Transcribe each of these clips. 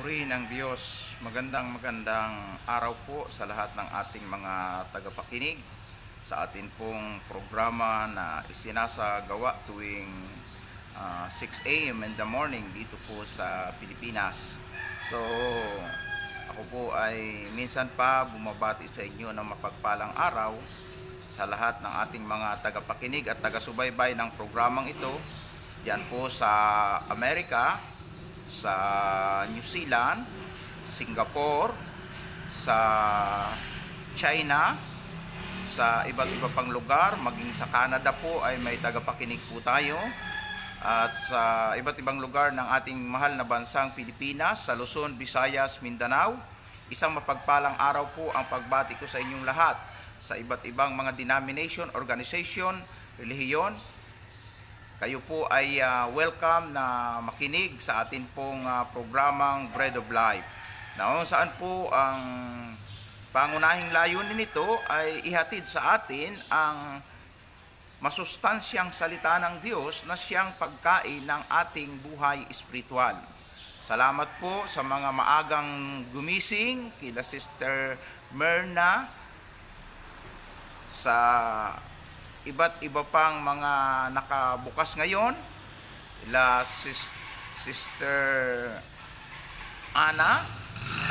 Purihin ang Diyos. Magandang araw po sa lahat ng ating mga tagapakinig sa atin pong programa na isinasagawa tuwing 6 a.m. in the morning dito po sa Pilipinas. So, ako po ay minsan pa bumabati sa inyo ng mapagpalang araw sa lahat ng ating mga tagapakinig at taga-subaybay ng programang ito diyan po sa Amerika, sa New Zealand, Singapore, sa China, sa iba't iba pang lugar, maging sa Canada po ay may tagapakinig po tayo, at sa iba't ibang lugar ng ating mahal na bansang Pilipinas, sa Luzon, Visayas, Mindanao. Isang mapagpalang araw po ang pagbati ko sa inyong lahat sa iba't ibang mga denomination, organization, relihiyon. Kayo po ay welcome na makinig sa atin pong programang Bread of Life. Na saan po ang pangunahing layunin nito ay ihatid sa atin ang masustansyang salita ng Diyos na siyang pagkain ng ating buhay espiritual. Salamat po sa mga maagang gumising, kila Sister Myrna, sa iba't iba pang mga nakabukas ngayon, ila Sister Ana,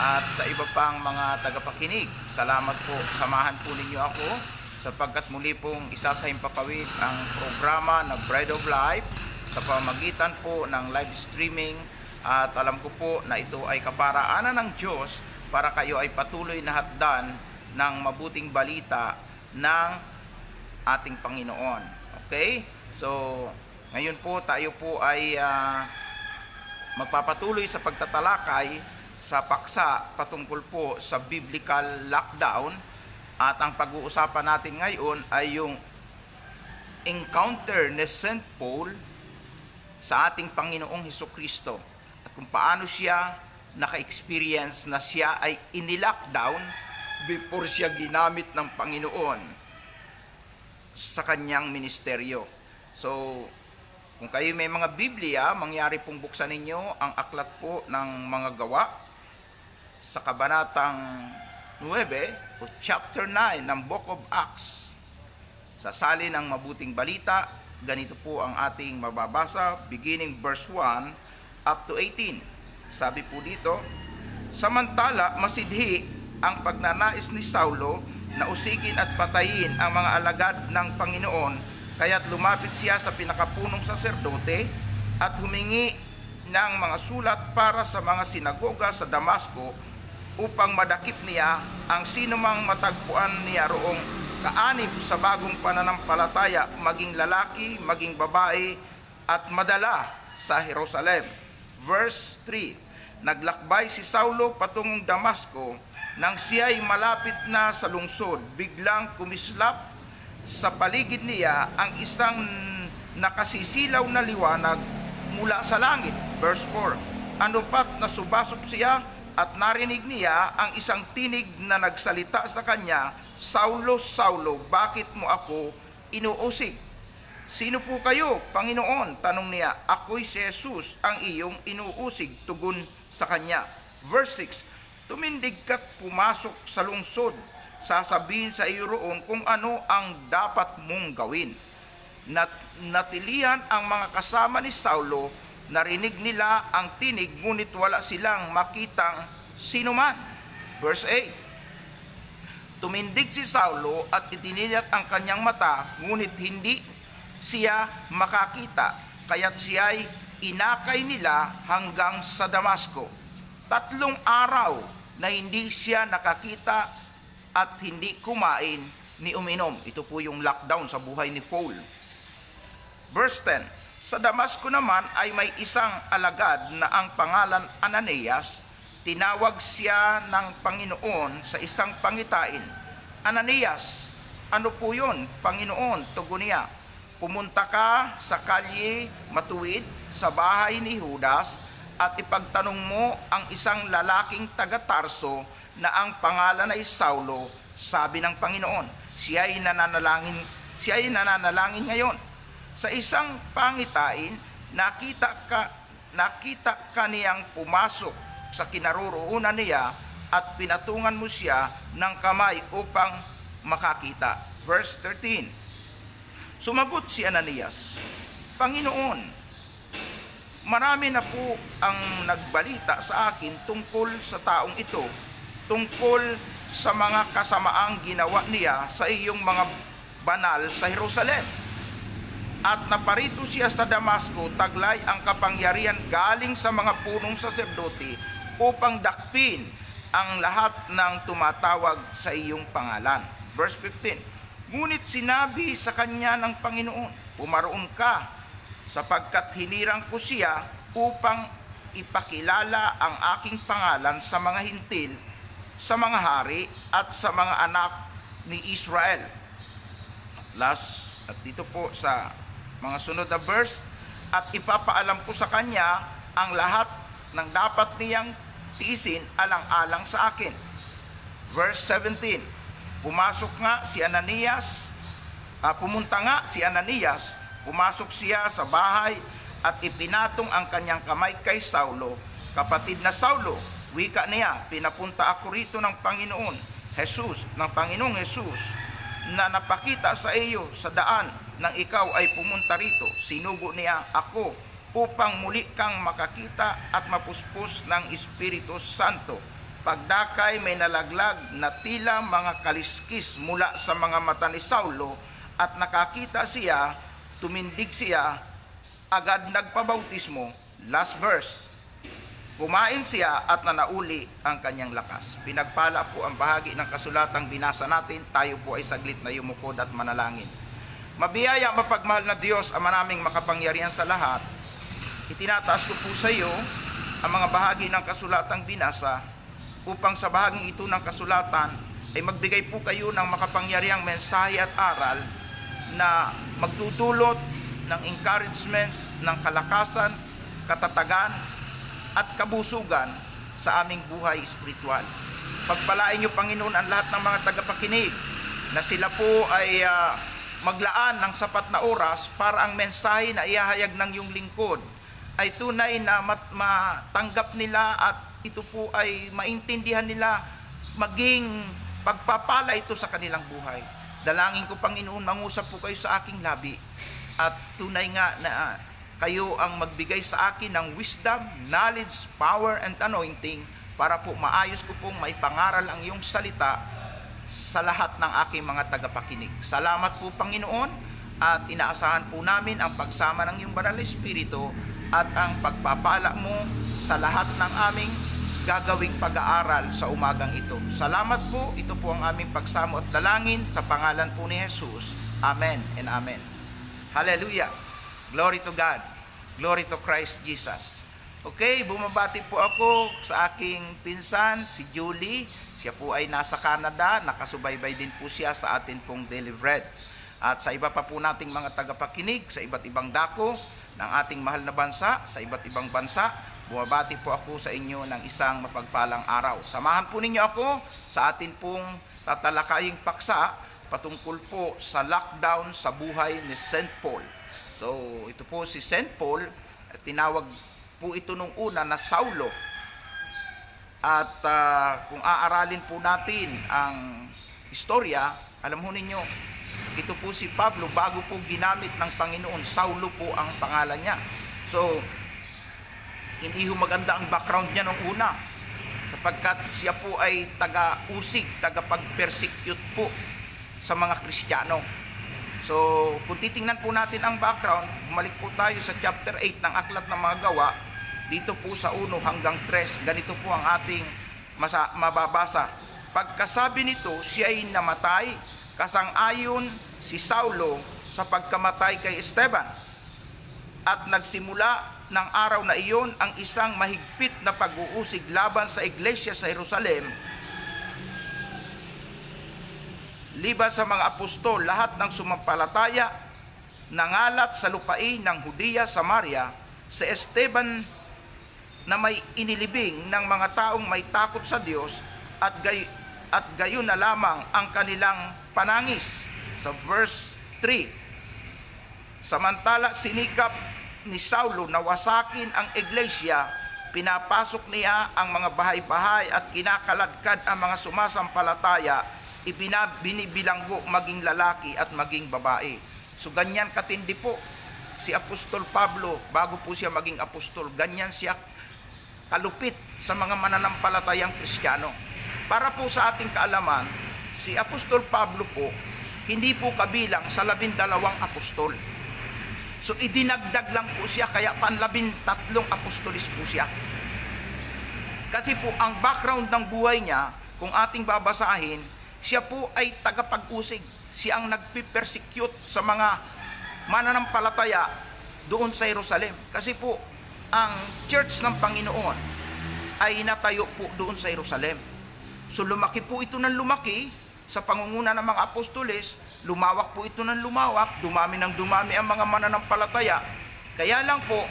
at sa iba pang mga tagapakinig. Salamat po, samahan po ninyo ako sapagkat muli pong isasahimpapawid ang programa na Bread of Life sa pamamagitan po ng live streaming, at alam ko po na ito ay kaparaanan ng Diyos para kayo ay patuloy na hatdan ng mabuting balita ng ating Panginoon. Okay? So, ngayon po tayo po ay magpapatuloy sa pagtatalakay sa paksa patungkol po sa biblical lockdown, at ang pag-uusapan natin ngayon ay yung encounter ni St. Paul sa ating Panginoong Hesukristo at kung paano siya naka-experience na siya ay ini-lockdown before siya ginamit ng Panginoon sa kanyang ministeryo. So, kung kayo may mga Biblia, mangyari pong buksan ninyo ang aklat po ng mga gawa sa kabanatang 9 o chapter 9 ng Book of Acts. Sa salin ng mabuting balita, ganito po ang ating mababasa beginning verse 1 up to 18. Sabi po dito, samantala masidhi ang pagnanais ni Saulo na usigin at patayin ang mga alagad ng Panginoon, kaya't lumapit siya sa pinakapunong saserdote at humingi ng mga sulat para sa mga sinagoga sa Damasco upang madakip niya ang sinumang matagpuan niya roong kaanib sa bagong pananampalataya, maging lalaki, maging babae, at madala sa Jerusalem. Verse 3, naglakbay si Saulo patungong Damasco. Nang siya'y malapit na sa lungsod, biglang kumislap sa paligid niya ang isang nakasisilaw na liwanag mula sa langit. Verse 4, ano pat nasubasop siya at narinig niya ang isang tinig na nagsalita sa kanya, Saulo, Saulo, bakit mo ako inuusig? Sino po kayo, Panginoon? Tanong niya. Ako'y si Jesus, ang iyong inuusig, tugon sa kanya. Verse 6, tumindig ka't pumasok sa lungsod, sasabihin sa iyo roon kung ano ang dapat mong gawin. Natilihan ang mga kasama ni Saulo, narinig nila ang tinig, ngunit wala silang makitang sinuman. Verse 8, tumindig si Saulo at itinilat ang kanyang mata, ngunit hindi siya makakita, kaya't siya'y inakay nila hanggang sa Damasco. 3 araw na hindi siya nakakita at hindi kumain ni uminom. Ito po yung lockdown sa buhay ni Paul. Verse 10, sa Damasco naman ay may isang alagad na ang pangalan Ananias. Tinawag siya ng Panginoon sa isang pangitain. Ananias, ano po yun, Panginoon? Tugon niya, pumunta ka sa kalye matuwid sa bahay ni Judas at ipagtanong mo ang isang lalaking taga-Tarso na ang pangalan ay Saulo, sabi ng Panginoon. Siya'y nananalangin ngayon. Sa isang pangitain, nakita ka niyang pumasok sa kinaroroonan niya at pinatungan mo siya ng kamay upang makakita. Verse 13. Sumagot si Ananias, Panginoon, marami na po ang nagbalita sa akin tungkol sa taong ito, tungkol sa mga kasamaang ginawa niya sa iyong mga banal sa Jerusalem. At naparito siya sa Damasco, taglay ang kapangyarihan galing sa mga punong saserdote upang dakpin ang lahat ng tumatawag sa iyong pangalan. Verse 15. Ngunit sinabi sa kanya ng Panginoon, pumaroon ka, sapagkat hinirang ko siya upang ipakilala ang aking pangalan sa mga hintil, sa mga hari at sa mga anak ni Israel. Last, at dito po sa mga sunod na verse, at ipapaalam ko sa kanya ang lahat ng dapat niyang tiisin alang-alang sa akin. Verse 17. Pumunta nga si Ananias, pumasok siya sa bahay at ipinatong ang kanyang kamay kay Saulo. Kapatid na Saulo, wika niya, pinapunta ako rito ng Panginoong Jesus, na napakita sa iyo sa daan nang ikaw ay pumunta rito. Sinugo niya ako upang muli kang makakita at mapuspos ng Espiritu Santo. Pagdakay may nalaglag na tila mga kaliskis mula sa mga mata ni Saulo at nakakita siya, tumindig siya, agad nagpabautismo. Last verse. Kumain siya at nanauli ang kanyang lakas. Pinagpala po ang bahagi ng kasulatang binasa natin. Tayo po ay saglit na yumukod at manalangin. Mabiyaya, mapagmahal na Diyos, ang manaming makapangyarihan sa lahat, itinataas ko po sa iyo ang mga bahagi ng kasulatang binasa upang sa bahaging ito ng kasulatan ay magbigay po kayo ng makapangyarihang mensahe at aral na magdudulot ng encouragement, ng kalakasan, katatagan, at kabusugan sa aming buhay espiritual. Pagpalain niyo, Panginoon, ang lahat ng mga tagapakinig na sila po ay maglaan ng sapat na oras para ang mensahe na ihahayag ng iyong lingkod ay tunay na matanggap nila at ito po ay maintindihan nila, maging pagpapala ito sa kanilang buhay. Dalangin ko, Panginoon, mangusap po kayo sa aking labi at tunay nga na kayo ang magbigay sa akin ng wisdom, knowledge, power, and anointing para po maayos ko pong maipangaral ang iyong salita sa lahat ng aking mga tagapakinig. Salamat po, Panginoon, at inaasahan po namin ang pagsama ng iyong banal na Espiritu at ang pagpapala mo sa lahat ng aming gagawing pag-aaral sa umagang ito. Salamat po, ito po ang aming pagsamo at dalangin sa pangalan po ni Jesus. Amen and amen. Hallelujah. Glory to God. Glory to Christ Jesus. Okay, bumabati po ako sa aking pinsan, si Julie. Siya po ay nasa Canada. Nakasubaybay din po siya sa atin pong Daily Bread. At sa iba pa po nating mga tagapakinig sa iba't ibang dako ng ating mahal na bansa, sa iba't ibang bansa, bumabati po ako sa inyo ng isang mapagpalang araw. Samahan po ninyo ako sa atin pong tatalakaying paksa patungkol po sa lockdown sa buhay ni St. Paul. So, ito po si St. Paul, tinawag po ito nung una na Saulo. At kung aaralin po natin ang istorya, alam ho ninyo, ito po si Pablo, bago po ginamit ng Panginoon, Saulo po ang pangalan niya. So, hindi ho maganda ang background niya nung una, sapagkat siya po ay taga-usig, taga-pag-persecute po sa mga Kristiyano. So, kung titingnan po natin ang background, bumalik po tayo sa chapter 8 ng Aklat ng Mga Gawa, dito po sa 1 hanggang 3, ganito po ang ating mababasa. Pagkasabi nito, siya ay namatay, kasang-ayon si Saulo sa pagkamatay kay Esteban. At nagsimula ng araw na iyon ang isang mahigpit na pag-uusig laban sa iglesia sa Jerusalem. Liban sa mga apostol, lahat ng sumampalataya nangalat sa lupain ng Hudiya, Samaria, si Esteban na may inilibing ng mga taong may takot sa Diyos at gayon na lamang ang kanilang panangis. Sa verse 3, samantala sinikap ni Saulo na wasakin ang iglesia pinapasok niya ang mga bahay-bahay at kinakaladkad ang mga sumasampalataya, binibilanggo maging lalaki at maging babae. So ganyan katindi po si Apostol Pablo bago po siya maging apostol. Ganyan siya kalupit sa mga mananampalatayang Kristiyano. Para po sa ating kaalaman, si Apostol Pablo po, hindi po kabilang sa 12 apostol. So idinagdag lang po siya, kaya pan-13 apostolis po siya. Kasi po ang background ng buhay niya, kung ating babasahin, siya po ay tagapag-usig. Siya ang nagpipersecute sa mga mananampalataya doon sa Jerusalem. Kasi po, ang church ng Panginoon ay natayo po doon sa Jerusalem. So lumaki po ito ng lumaki sa pangunguna ng mga apostoles, lumawak po ito ng lumawak, dumami ng dumami ang mga mananampalataya. Kaya lang po,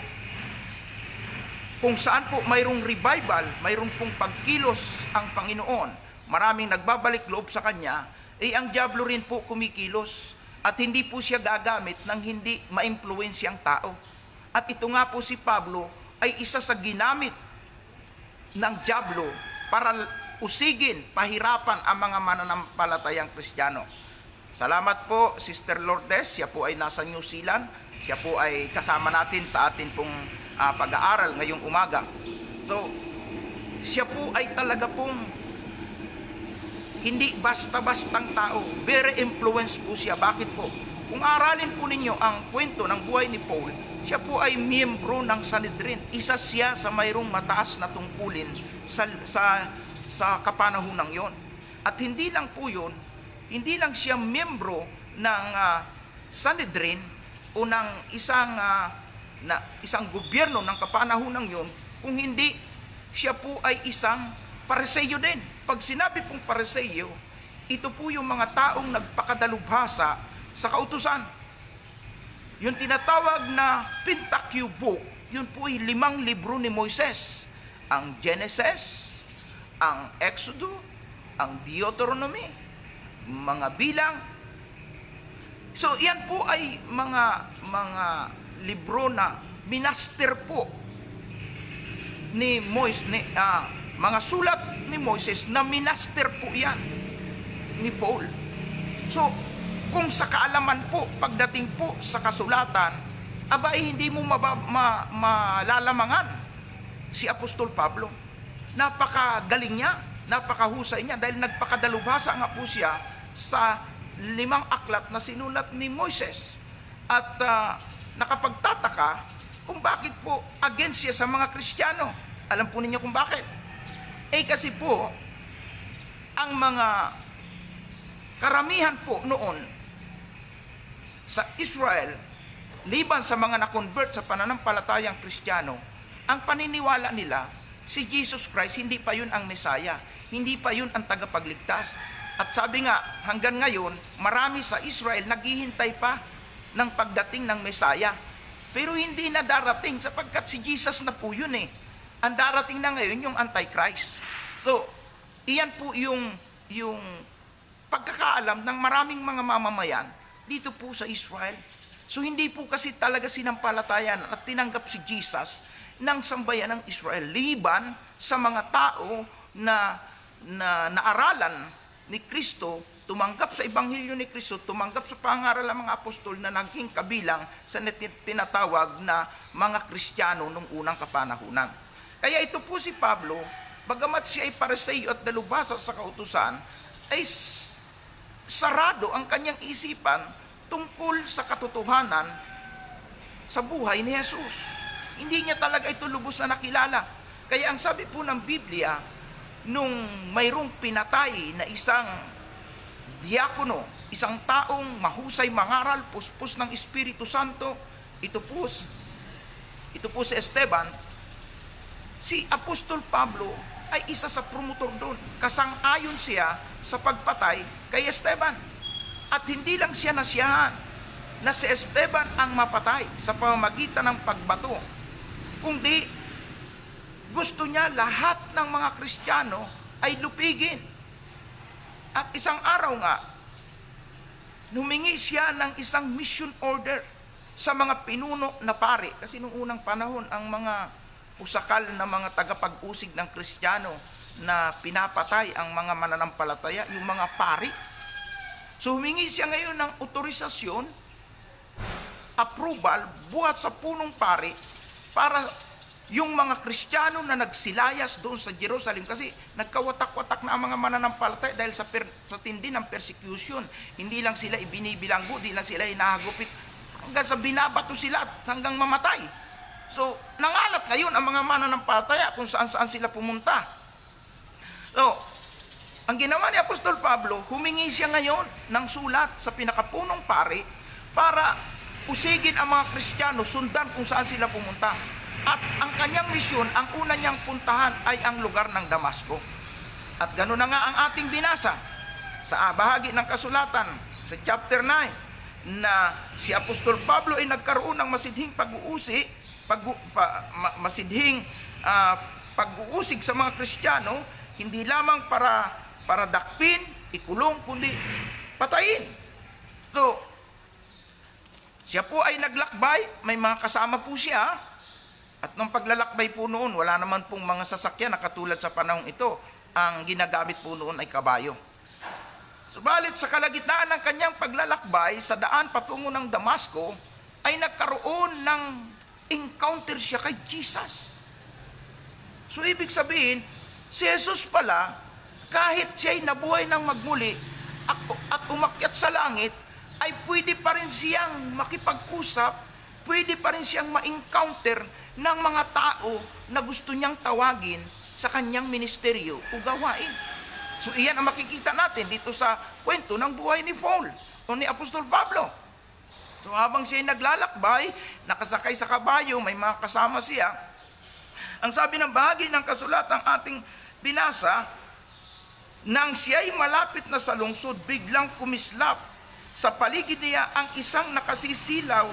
kung saan po mayroong revival, mayroong pong pagkilos ang Panginoon, maraming nagbabalik loob sa Kanya, ang diablo rin po kumikilos. At hindi po siya gagamit ng hindi ma-influensyang tao. At ito nga po si Pablo ay isa sa ginamit ng diablo para usigin, pahirapan ang mga mananampalatayang Kristiyano. Salamat po, Sister Lourdes. Siya po ay nasa New Zealand. Siya po ay kasama natin sa atin pong pag-aaral ngayong umaga. So, siya po ay talaga pong hindi basta-bastang tao. Very influenced po siya. Bakit po? Kung aralin po ninyo ang kwento ng buhay ni Paul, siya po ay miyembro ng Sanhedrin. Isa siya sa mayroong mataas na tungkulin sa kapanahonang yon. At hindi lang po yun, hindi lang siya miyembro ng Sanhedrin o ng isang gobyerno ng kapanahonang yon, kung hindi siya po ay isang Pariseyo din. Pag sinabi pong Pariseyo, ito po yung mga taong nagpakadalubhasa sa kautusan. Yung tinatawag na Pentateuch, yun po ay 5 libro ni Moises. Ang Genesis, ang Exodus, ang Deuteronomy, mga bilang. So yan po ay mga libro na minaster po ni Moises, mga sulat ni Moises na minaster po yan ni Paul. So kung sa kaalaman po, pagdating po sa kasulatan, hindi mo malalamangan si Apostol Pablo. Napakagaling niya, napakahusay niya, dahil nagpakadalubhasa nga po siya sa 5 aklat na sinulat ni Moises. At nakapagtataka kung bakit po against siya sa mga Kristiyano. Alam po ninyo kung bakit? Kasi po, ang mga karamihan po noon sa Israel, liban sa mga na-convert sa pananampalatayang Kristiyano, ang paniniwala nila, si Jesus Christ, hindi pa yun ang Mesaya, hindi pa yun ang tagapagligtas. At sabi nga, hanggang ngayon, marami sa Israel naghihintay pa ng pagdating ng Mesaya. Pero hindi na darating sapagkat si Jesus na po yun eh. Ang darating na ngayon yung Antichrist. So, iyan po yung pagkakaalam ng maraming mga mamamayan dito po sa Israel. So, hindi po kasi talaga sinampalatayan at tinanggap si Jesus ng sambayan ng Israel. Liban sa mga tao na naaralan ni Kristo, tumanggap sa Ebanghelyo ni Kristo, tumanggap sa pangaral ng mga apostol na naging kabilang sa tinatawag na mga Kristiyano nung unang kapanahunan. Kaya ito po si Pablo, bagamat siya ay Pariseyo at dalubhasa sa kautusan, ay sarado ang kanyang isipan tungkol sa katotohanan sa buhay ni Jesus. Hindi niya talaga ito lubos na nakilala. Kaya ang sabi po ng Biblia, nung mayroong pinatay na isang diakono, isang taong mahusay mangaral, puspos ng Espiritu Santo, ito po si Esteban, si Apostol Pablo ay isa sa promotor doon. Kasang-ayon siya sa pagpatay kay Esteban. At hindi lang siya nasiyahan na si Esteban ang mapatay sa pamamagitan ng pagbato, kundi gusto niya lahat ng mga Kristiyano ay lupigin. At isang araw nga, humingi siya ng isang mission order sa mga pinuno na pari. Kasi nung unang panahon, ang mga pusakal na mga tagapag-usig ng Kristiyano na pinapatay ang mga mananampalataya, yung mga pari. So humingi siya ngayon ng otorisasyon, approval, buhat sa punong pari para yung mga Kristiyano na nagsilayas doon sa Jerusalem, kasi nagkawatak-watak na ang mga mananampalataya dahil sa tindi ng persecution. Hindi lang sila ibinibilanggo, hindi lang sila hinahagupit, hanggang sa binabato sila at hanggang mamatay. So, nangalat ngayon ang mga mananampalataya kung saan-saan sila pumunta. So, ang ginawa ni Apostol Pablo, humingi siya ngayon ng sulat sa pinakapunong pari para usigin ang mga Kristiyano, sundan kung saan sila pumunta. At ang kanyang misyon, ang una niyang puntahan ay ang lugar ng Damasco. At gano'n na nga ang ating binasa sa bahagi ng kasulatan sa chapter 9, na si Apostol Pablo ay nagkaroon ng masidhing pag-uusig sa mga Kristiyano, hindi lamang para dakpin, ikulong, kundi patayin. So, siya po ay naglakbay, may mga kasama po siya. At nung paglalakbay po noon, wala naman pong mga sasakyan na katulad sa panahong ito. Ang ginagamit po noon ay kabayo. Subalit sa kalagitnaan ng kanyang paglalakbay sa daan patungo ng Damasco, ay nagkaroon ng encounter siya kay Jesus. So ibig sabihin, si Jesus pala, kahit siya'y nabuhay ng magmuli at umakyat sa langit, ay pwede pa rin siyang makipag-usap, pwede pa rin siyang ma-encounter ng mga tao na gusto niyang tawagin sa kanyang ministeryo o gawain. So iyan ang makikita natin dito sa kwento ng buhay ni Paul o ni Apostol Pablo. So habang siya'y naglalakbay, nakasakay sa kabayo, may mga kasama siya. Ang sabi ng bahagi ng kasulatang ating binasa, nang siya'y malapit na sa lungsod, biglang kumislap sa paligid niya ang isang nakasisilaw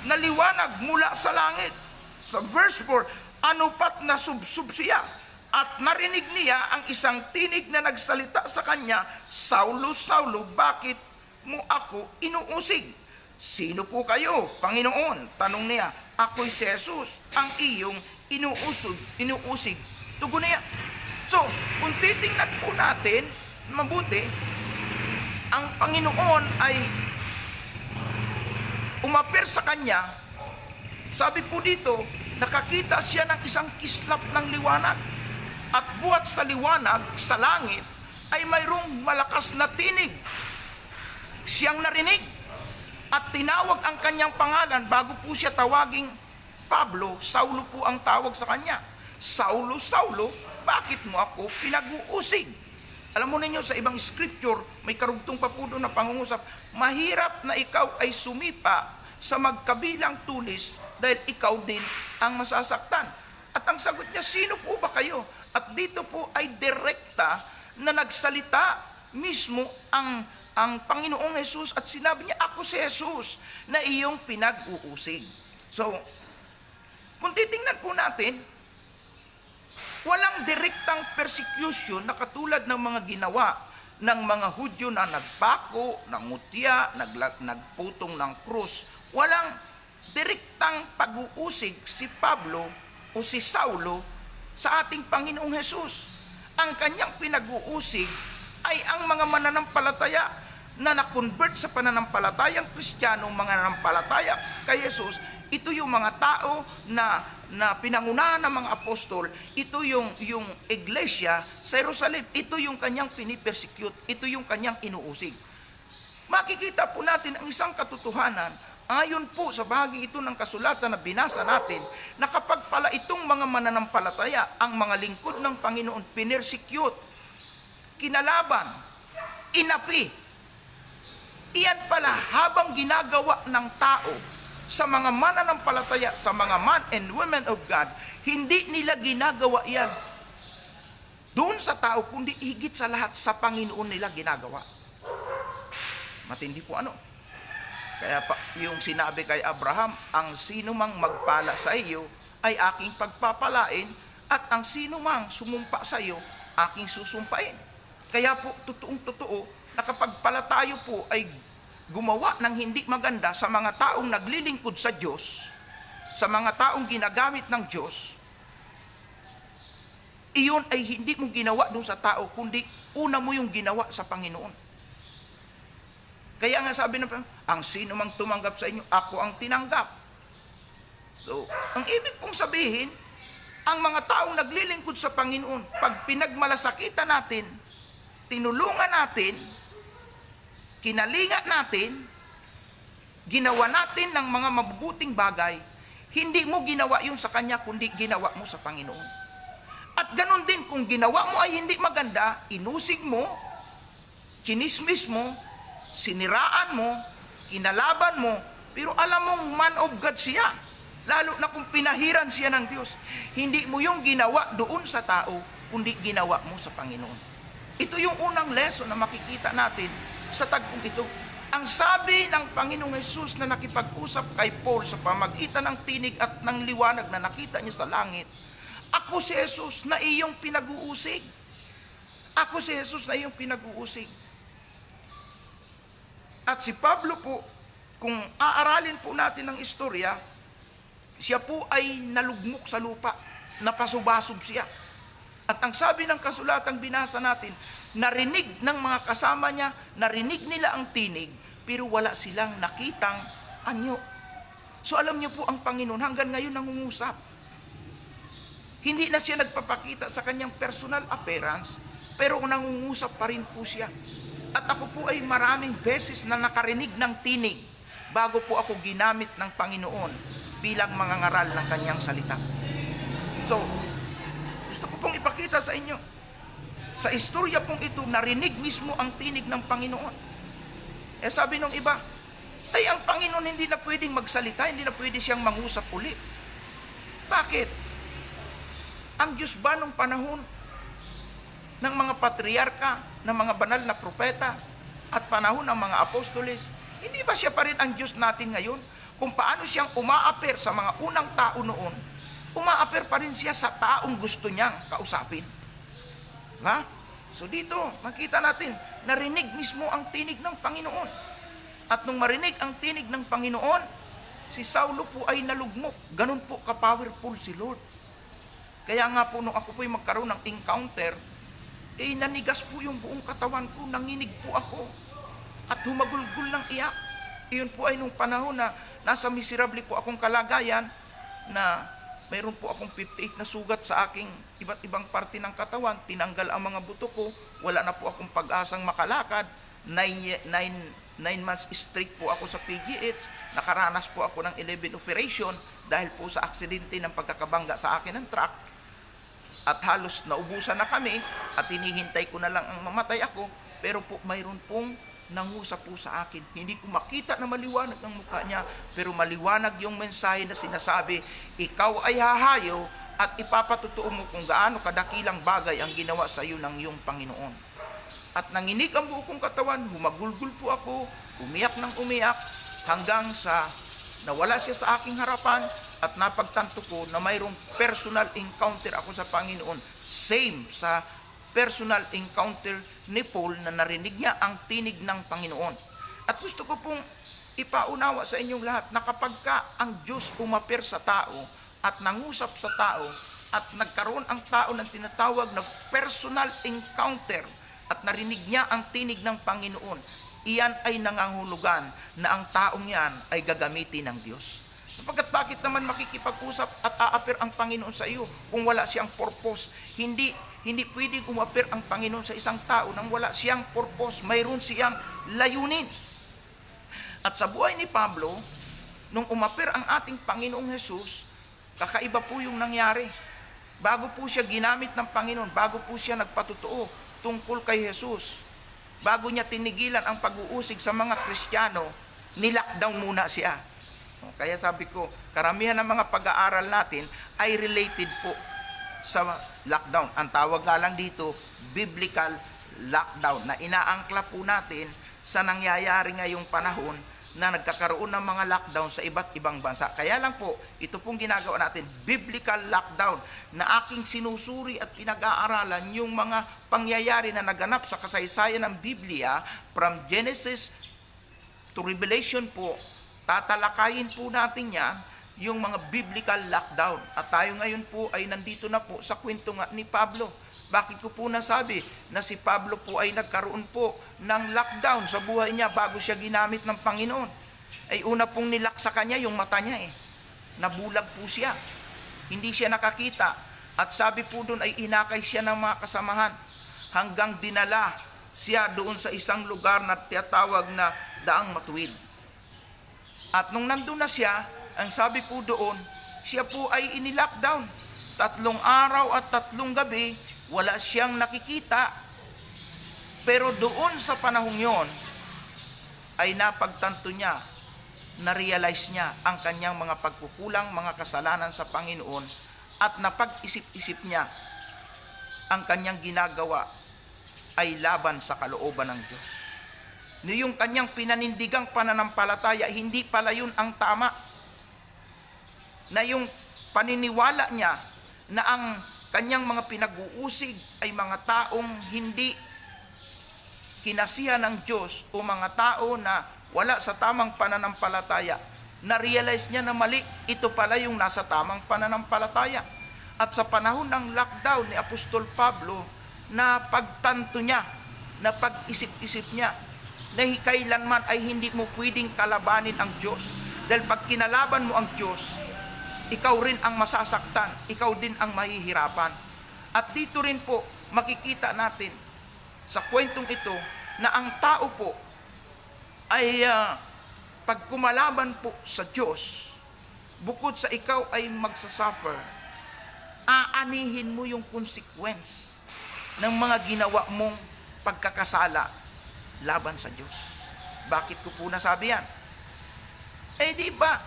na liwanag mula sa langit. Sa verse 4, anupat na subsub siya at narinig niya ang isang tinig na nagsalita sa kanya, Saulo, Saulo, bakit mo ako inuusig? Sino po kayo, Panginoon? Tanong niya. Ako'y si Jesus, ang iyong inuusig. Tugon niya. So, kung titingnan po natin mabuti, ang Panginoon ay umapir sa kanya. Sabi po dito, nakakita siya ng isang kislap ng liwanag. At buhat sa liwanag, sa langit, ay mayroong malakas na tinig. Siyang narinig. At tinawag ang kanyang pangalan bago po siya tawaging Pablo. Saulo po ang tawag sa kanya. Saulo, Saulo, bakit mo ako pinag-uusig? Alam mo ninyo, sa ibang scripture, may karugtong pa po doon na pangungusap, mahirap na ikaw ay sumipa sa magkabilang tulis dahil ikaw din ang masasaktan. At ang sagot niya, sino po ba kayo? At dito po ay direkta na nagsalita mismo ang Panginoong Jesus at sinabi niya, ako si Jesus na iyong pinag-uusig. So, kung titingnan po natin, walang direktang persecution na katulad ng mga ginawa ng mga Hudyo na nagpako, nangutya, nagputong ng krus. Walang direktang pag-uusig si Pablo o si Saulo sa ating Panginoong Jesus. Ang kanyang pinag-uusig ay ang mga mananampalataya na na-convert sa pananampalatayang Kristiyano, mga mananampalataya kay Jesus. Ito yung mga tao na pinangunahan ng mga apostol. Ito yung iglesia sa Jerusalem. Ito yung kanyang pinipersecute. Ito yung kanyang inuusig. Makikita po natin ang isang katotohanan ayon po sa bahagi ito ng kasulatan na binasa natin, na kapag pala itong mga mananampalataya, ang mga lingkod ng Panginoon, pinersecute, kinalaban, inapi, iyan pala habang ginagawa ng tao sa mga mananampalataya, sa mga man and women of God, hindi nila ginagawa yan doon sa tao, kundi higit sa lahat sa Panginoon nila ginagawa. Matindi po ano? Kaya yung sinabi kay Abraham, ang sino mang magpala sa iyo ay aking pagpapalain, at ang sino mang sumumpa sa iyo, aking susumpain. Kaya po, totoong-totoo, na kapag pala tayo po ay gumawa ng hindi maganda sa mga taong naglilingkod sa Diyos, sa mga taong ginagamit ng Diyos, iyon ay hindi mo ginawa doon sa tao, kundi una mo yung ginawa sa Panginoon. Kaya nga sabi ng Panginoon, ang sino mang tumanggap sa inyo, ako ang tinanggap. So, ang ibig pong sabihin, ang mga taong naglilingkod sa Panginoon, pag pinagmalasakitan natin, tinulungan natin, kinalingat natin, ginawa natin ng mga mabubuting bagay, hindi mo ginawa yun sa Kanya, kundi ginawa mo sa Panginoon. At ganun din, kung ginawa mo ay hindi maganda, inusig mo, chinismis mo, siniraan mo, kinalaban mo, pero alam mong man of God siya. Lalo na kung pinahiran siya ng Diyos. Hindi mo yung ginawa doon sa tao, kundi ginawa mo sa Panginoon. Ito yung unang lesson na makikita natin sa tagpong ito. Ang sabi ng Panginoong Hesus na nakipag-usap kay Paul sa pamagitan ng tinig at ng liwanag na nakita niya sa langit, ako si Jesus na iyong pinag-uusig. Ako si Jesus na iyong pinag-uusig. At si Pablo po, kung aaralin po natin ang istorya, siya po ay nalugmok sa lupa, napasubasub siya. At ang sabi ng kasulatang binasa natin, narinig ng mga kasama niya, narinig nila ang tinig, pero wala silang nakitang anyo. So alam niyo po, ang Panginoon hanggang ngayon nangungusap. Hindi na siya nagpapakita sa kanyang personal appearance, pero nangungusap pa rin po siya. At ako po ay maraming beses na nakarinig ng tinig bago po ako ginamit ng Panginoon bilang mangangaral ng kanyang salita. So, gusto ko pong ipakita sa inyo, sa istorya pong ito, narinig mismo ang tinig ng Panginoon. Eh sabi nung iba, ay ang Panginoon hindi na pwedeng magsalita, hindi na pwede siyang mangusap uli. Bakit? Ang Diyos ba nung panahon ng mga patriarka, ng mga banal na propeta, at panahon ng mga apostoles, hindi ba siya pa rin ang Diyos natin ngayon? Kung paano siyang umaaper sa mga unang tao noon, umaaper pa rin siya sa taong gusto niyang kausapin. Ha? So dito, makita natin, narinig mismo ang tinig ng Panginoon. At nung marinig ang tinig ng Panginoon, si Saulo po ay nalugmok. Ganun po ka-powerful si Lord. Kaya nga po, nung ako po ay magkaroon ng encounter, nanigas po yung buong katawan ko, nanginig po ako. At humagulgul ng iyak. Iyon po ay nung panahon na nasa miserable po akong kalagayan, na mayroon po akong 58 na sugat sa aking iba't ibang parte ng katawan, tinanggal ang mga buto ko, wala na po akong pag-asang makalakad, 9 months straight po ako sa PGH, nakaranas po ako ng 11 operation dahil po sa aksidente ng pagkakabangga sa akin ng truck, at halos naubusan na kami at hinihintay ko na lang ang mamatay ako, pero po mayroon pong nangusap po sa akin. Hindi ko makita na maliwanag ang mukha niya, pero maliwanag yung mensahe na sinasabi, ikaw ay hahayo at ipapatutuo mo kung gaano kadakilang bagay ang ginawa sa iyo ng iyong Panginoon. At nanginig ang buo kong katawan, humagulgul po ako, umiyak ng umiyak, hanggang sa nawala siya sa aking harapan at napagtanto ko na mayroong personal encounter ako sa Panginoon. Same sa personal encounter ni Paul na narinig niya ang tinig ng Panginoon. At gusto ko pong ipaunawa sa inyong lahat na kapag ka ang Diyos umapir sa tao at nangusap sa tao at nagkaroon ang tao ng tinatawag na personal encounter at narinig niya ang tinig ng Panginoon, iyan ay nangangahulugan na ang taong yan ay gagamitin ng Diyos. Sapagkat bakit naman makikipag-usap at aapir ang Panginoon sa iyo kung wala siyang purpose? Hindi pwedeng umapir ang Panginoon sa isang tao nang wala siyang purpose, mayroon siyang layunin. At sa buhay ni Pablo, nung umapir ang ating Panginoong Hesus, kakaiba po yung nangyari. Bago po siya ginamit ng Panginoon, bago po siya nagpatutuo tungkol kay Hesus, bago niya tinigilan ang pag-uusig sa mga Kristiyano, nilockdown muna siya. Kaya sabi ko, karamihan ng mga pag-aaral natin ay related po sa lockdown. Ang tawag nga lang dito, biblical lockdown, na inaangkla po natin sa nangyayari ngayong panahon na nagkakaroon ng mga lockdown sa iba't ibang bansa. Kaya lang po, ito pong ginagawa natin, biblical lockdown, na aking sinusuri at pinag-aaralan yung mga pangyayari na naganap sa kasaysayan ng Biblia, from Genesis to Revelation po. Tatalakayin po natin yan yung mga biblical lockdown. At tayo ngayon po ay nandito na po sa kwento nga ni Pablo. Bakit ko po nasabi na si Pablo po ay nagkaroon po ng lockdown sa buhay niya bago siya ginamit ng Panginoon? Ay una pong nilak sa kanya yung mata niya Nabulag po siya. Hindi siya nakakita. At sabi po doon ay inakay siya ng mga kasamahan hanggang dinala siya doon sa isang lugar na tinatawag na Daang Matuwid. At nung nandun na siya, ang sabi po doon, siya po ay inilockdown. 3 araw at 3 gabi, wala siyang nakikita. Pero doon sa panahong yon, ay napagtanto niya, na-realize niya ang kanyang mga pagkukulang, mga kasalanan sa Panginoon, at napag-isip-isip niya ang kanyang ginagawa ay laban sa kalooban ng Diyos. Yung kanyang pinanindigang pananampalataya, hindi pala yun ang tama. Na yung paniniwala niya na ang kanyang mga pinag-uusig ay mga taong hindi kinasihan ng Diyos o mga tao na wala sa tamang pananampalataya. Na-realize niya na mali, ito pala yung nasa tamang pananampalataya. At sa panahon ng lockdown ni Apostol Pablo, na pagtanto niya, na pag-isip-isip niya, na kailanman ay hindi mo pwedeng kalabanin ang Diyos. Dahil pag kinalaban mo ang Diyos, ikaw rin ang masasaktan, ikaw din ang mahihirapan. At dito rin po makikita natin sa kwentong ito na ang tao po ay pag kumalaban po sa Diyos, bukod sa ikaw ay magsasuffer, aanihin mo yung consequence ng mga ginawa mong pagkakasala laban sa Diyos. Bakit ko po nasabi yan? Di ba,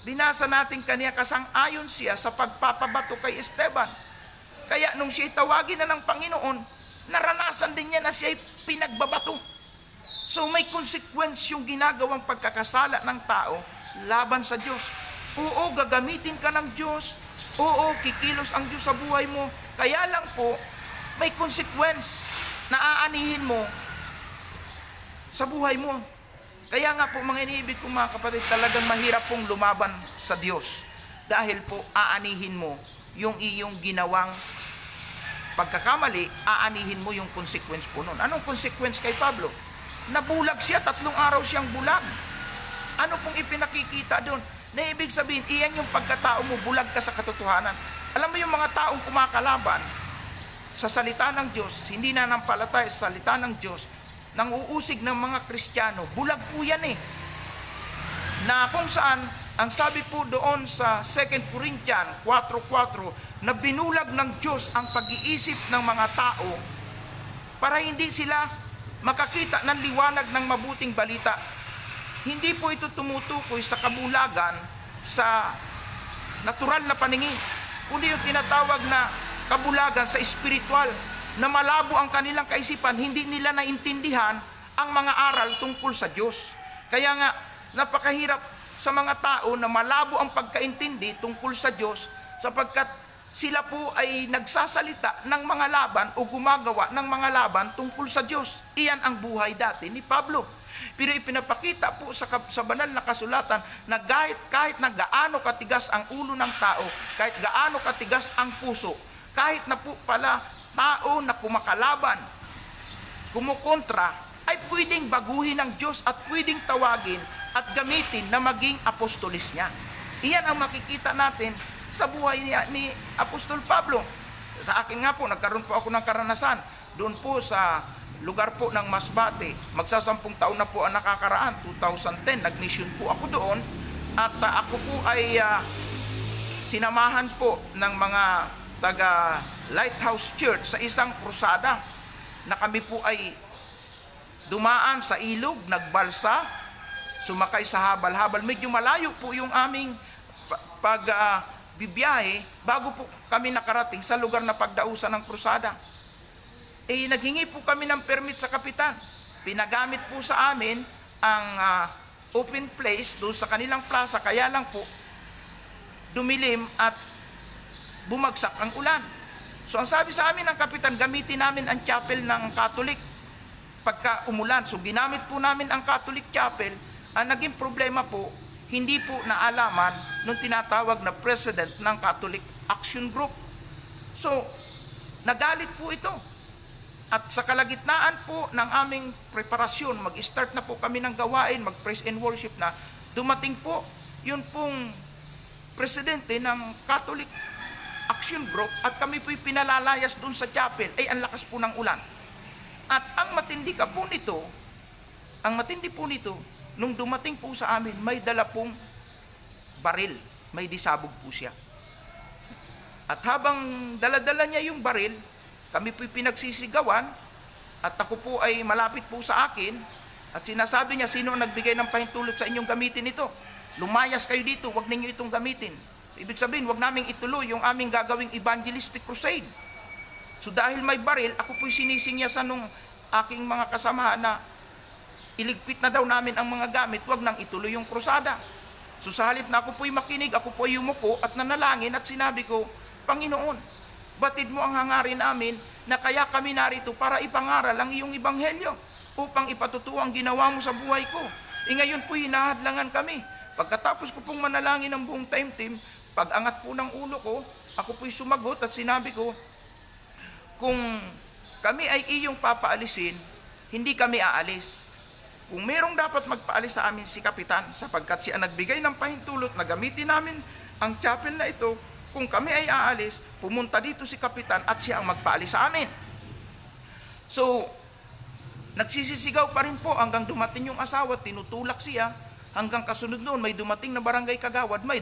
binasa natin kaniya kasang-ayon siya sa pagpapabato kay Esteban. Kaya nung siya tawagin na ng Panginoon, naranasan din niya na siya pinagbabato. So may consequence yung ginagawang pagkakasala ng tao laban sa Diyos. Oo, gagamitin ka ng Diyos. Oo, kikilos ang Diyos sa buhay mo. Kaya lang po, may consequence na aanihin mo sa buhay mo. Kaya nga po mga iniibig kong mga kapatid, talagang mahirap pong lumaban sa Diyos. Dahil po aanihin mo yung iyong ginawang pagkakamali, aanihin mo yung consequence po nun. Anong consequence kay Pablo? Nabulag siya, 3 araw siyang bulag. Ano pong ipinakikita doon? Na ibig sabihin, iyan yung pagkatao mo, bulag ka sa katotohanan. Alam mo yung mga taong kumakalaban sa salita ng Diyos, hindi na nampalataya sa salita ng Diyos, nang uusig ng mga Kristiyano, bulag po yan Na kung saan, ang sabi po doon sa 2 Corinthians 4:4, na binulag ng Diyos ang pag-iisip ng mga tao para hindi sila makakita ng liwanag ng mabuting balita. Hindi po ito tumutukoy sa kabulagan sa natural na paningin, kundi yung tinatawag na kabulagan sa espiritual, na malabo ang kanilang kaisipan, hindi nila naintindihan ang mga aral tungkol sa Diyos. Kaya nga, napakahirap sa mga tao na malabo ang pagkaintindi tungkol sa Diyos, sapagkat sila po ay nagsasalita ng mga laban o gumagawa ng mga laban tungkol sa Diyos. Iyan ang buhay dati ni Pablo. Pero ipinapakita po sa banal na kasulatan na kahit na gaano katigas ang ulo ng tao, kahit gaano katigas ang puso, kahit na po pala tao na kumakalaban, kumukontra, ay pwedeng baguhin ng Diyos at pwedeng tawagin at gamitin na maging apostolis niya. Iyan ang makikita natin sa buhay ni Apostol Pablo. Sa akin nga po, nagkaroon po ako ng karanasan doon po sa lugar po ng Masbate. Magsasampung taon na po ang nakakaraan, 2010, nag-mission po ako doon. At ako po ay sinamahan po ng mga taga Lighthouse Church sa isang krusada, na kami po ay dumaan sa ilog, nagbalsa, sumakay sa habal-habal. Medyo malayo po yung aming bibiyahe bago po kami nakarating sa lugar na pagdausan ng krusada. Naghingi po kami ng permit sa kapitan. Pinagamit po sa amin ang open place doon sa kanilang plaza, kaya lang po dumilim at bumagsak ang ulan. So ang sabi sa amin ng kapitan, gamitin namin ang chapel ng Catholic pagka umulan. So ginamit po namin ang Catholic chapel. Ang naging problema po, hindi po naalaman nung tinatawag na president ng Catholic Action Group. So, nagalit po ito. At sa kalagitnaan po ng aming preparasyon, mag-start na po kami ng gawain, mag-praise and worship na, dumating po yun pong presidente ng Catholic Action Group at kami po'y pinalalayas doon sa chapel. Ay, ang lakas po ng ulan. At ang matindi po nito, nung dumating po sa amin, may dala pong baril. May disabog po siya. At habang daladala niya yung baril, kami po'y pinagsisigawan at ako po ay malapit po sa akin at sinasabi niya, sino ang nagbigay ng pahintulot sa inyong gamitin ito? Lumayas kayo dito, wag ninyo itong gamitin. So, ibig sabihin, wag naming ituloy yung aming gagawing evangelistic crusade. So dahil may baril, ako po'y sinisingyasan nung aking mga kasamahan na iligpit na daw namin ang mga gamit, wag nang ituloy yung krusada. So sa halip na ako po'y makinig, ako po'y yumuko at nanalangin at sinabi ko, Panginoon, batid mo ang hangarin namin na kaya kami narito para ipangaral ang iyong ebanghelyo upang ipatutuo ang ginawa mo sa buhay ko. Ngayon po hinahadlangan kami. Pagkatapos ko pong manalangin ng buong time team, pag-angat po ng ulo ko, ako po'y sumagot at sinabi ko, kung kami ay iyong papaalisin, hindi kami aalis. Kung merong dapat magpaalis sa amin si Kapitan, sapagkat siya nagbigay ng pahintulot na gamitin namin ang chapel na ito, kung kami ay aalis, pumunta dito si Kapitan at siya ang magpaalis sa amin. So, nagsisisigaw pa rin po hanggang dumating yung asawa, tinutulak siya, hanggang kasunod noon, may dumating na barangay kagawad, may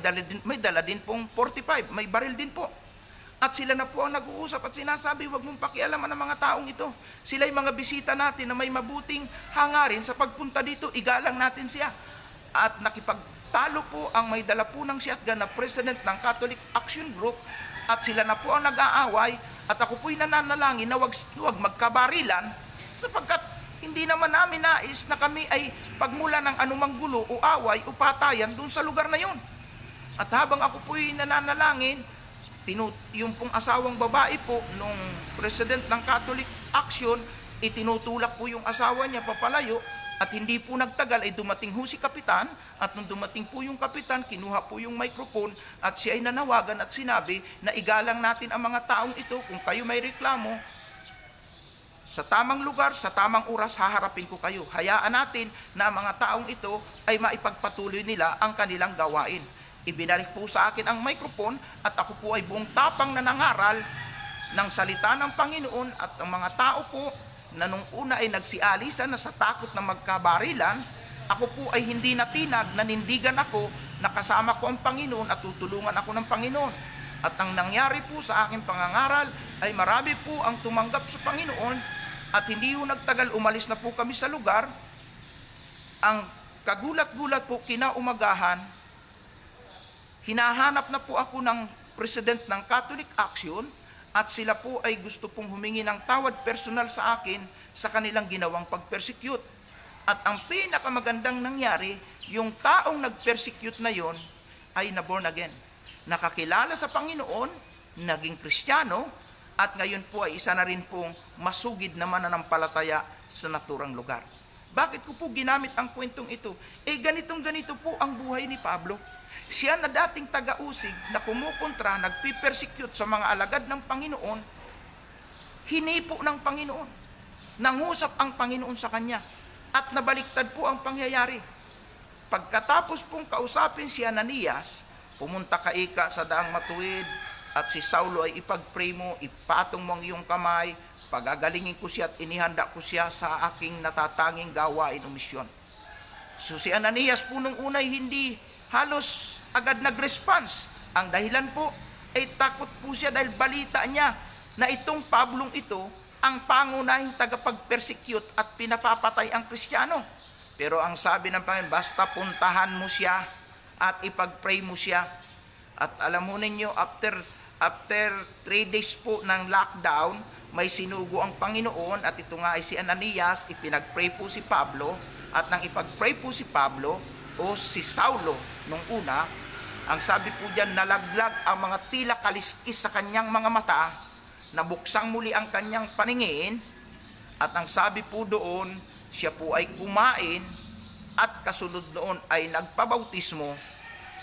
dala din pong 45, may baril din po. At sila na po ang nag-uusap at sinasabi, huwag mong pakialaman ng mga taong ito. Sila'y mga bisita natin na may mabuting hangarin sa pagpunta dito, igalang natin siya. At nakipagtalo po ang may dala po ng shotgun na president ng Catholic Action Group at sila na po ang nag-aaway at ako po'y nananalangin na huwag magkabarilan sapagkat hindi naman namin nais na kami ay pagmula ng anumang gulo o away o patayan dun sa lugar na yun. At habang ako po'y nananalangin, yung pong asawang babae po nung president ng Catholic Action, itinutulak po yung asawa niya papalayo at hindi po nagtagal ay dumating ho si Kapitan at nung dumating po yung Kapitan, kinuha po yung microphone at siya ay nanawagan at sinabi na igalang natin ang mga taong ito. Kung kayo may reklamo, sa tamang lugar, sa tamang oras, haharapin ko kayo. Hayaan natin na ang mga taong ito ay maipagpatuloy nila ang kanilang gawain. Ibinalik po sa akin ang microphone at ako po ay buong tapang na nangaral ng salita ng Panginoon at ang mga tao po na nung una ay nagsialisan na sa takot na magkabarilan, ako po ay hindi natinag, nanindigan ako, nakasama ko ang Panginoon at tutulungan ako ng Panginoon. At ang nangyari po sa aking pangangaral ay marami po ang tumanggap sa Panginoon at hindi po nagtagal, umalis na po kami sa lugar. Ang kagulat-gulat po kinaumagahan, hinahanap na po ako ng president ng Catholic Action at sila po ay gusto pong humingi ng tawad personal sa akin sa kanilang ginawang pag-persecute. At ang pinakamagandang nangyari, yung taong nag-persecute na yon ay na-born again. Nakakilala sa Panginoon, naging Kristiyano, at ngayon po ay isa na rin pong masugid na mananampalataya sa naturang lugar. Bakit ko po ginamit ang kwentong ito? Ganito po ang buhay ni Pablo. Siya na dating taga-usig na kumukontra, nagpipersecute sa mga alagad ng Panginoon, hinipo ng Panginoon. Nangusap ang Panginoon sa kanya at nabaliktad po ang pangyayari. Pagkatapos pong kausapin si Ananias, pumunta ka ika sa daang matuwid at si Saulo ay ipag-pray mo, ipatong mo ang iyong kamay, pagagalingin ko siya at inihanda ko siya sa aking natatanging gawain o misyon. So si Ananias po nung unay hindi halos agad nag-response. Ang dahilan po ay takot po siya dahil balita niya na itong Pablong ito ang pangunahing tagapag-persecute at pinapapatay ang Kristiyano. Pero ang sabi ng Panginoon, basta puntahan mo siya at ipag-pray mo siya. At alam mo ninyo, after 3 days po ng lockdown, may sinugo ang Panginoon at ito nga ay si Ananias, ipinag-pray po si Pablo at nang ipag-pray po si Pablo o si Saulo nung una, ang sabi po diyan, nalaglag ang mga tila kaliskis sa kanyang mga mata, nabuksang muli ang kanyang paningin, at ang sabi po doon, siya po ay kumain at kasunod noon ay nagpabautismo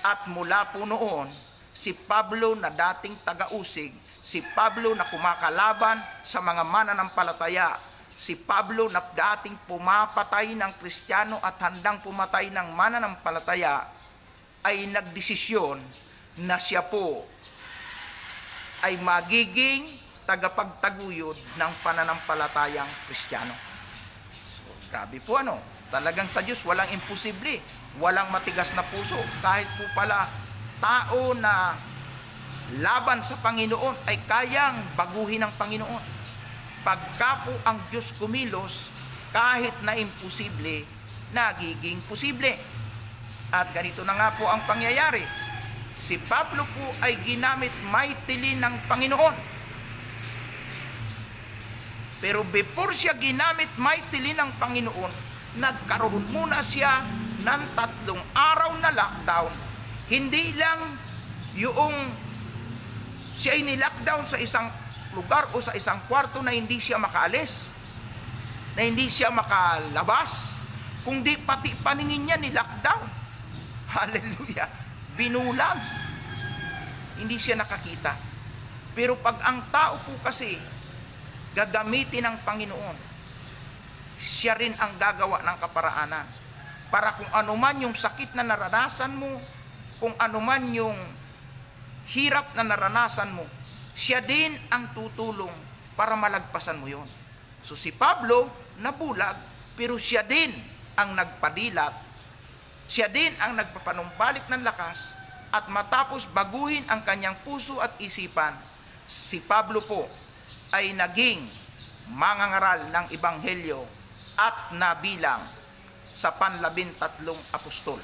At mula po noon, si Pablo na dating taga-usig, si Pablo na kumakalaban sa mga mananampalataya, si Pablo na dating pumapatay ng Kristiyano at handang pumatay ng mananampalataya, ay nagdesisyon na siya po ay magiging tagapagtaguyod ng pananampalatayang Kristiyano. So, grabe po talagang sa Diyos walang imposible, walang matigas na puso. Kahit po pala tao na laban sa Panginoon ay kayang baguhin ng Panginoon. Pagka po ang Diyos kumilos, kahit na imposible, nagiging posible. At ganito na nga po ang pangyayari. Si Pablo po ay ginamit mightily ng Panginoon. Pero before siya ginamit mightily ng Panginoon, nagkaroon muna siya ng 3 araw na lockdown. Hindi lang yung siya ay nilockdown sa isang lugar o sa isang kwarto na hindi siya makaalis, na hindi siya makalabas, kundi pati paningin niya nilockdown. Hallelujah! Binulag. Hindi siya nakakita. Pero pag ang tao po kasi gagamitin ng Panginoon, siya rin ang gagawa ng kaparaanan. Para kung anuman yung sakit na naranasan mo, kung anuman yung hirap na naranasan mo, siya din ang tutulong para malagpasan mo yon. So si Pablo nabulag, pero siya din ang nagpadilat, siya din ang nagpapanumbalik ng lakas, at matapos baguhin ang kanyang puso at isipan, si Pablo po ay naging mangangaral ng Ebanghelyo at nabilang sa ika-13 apostol.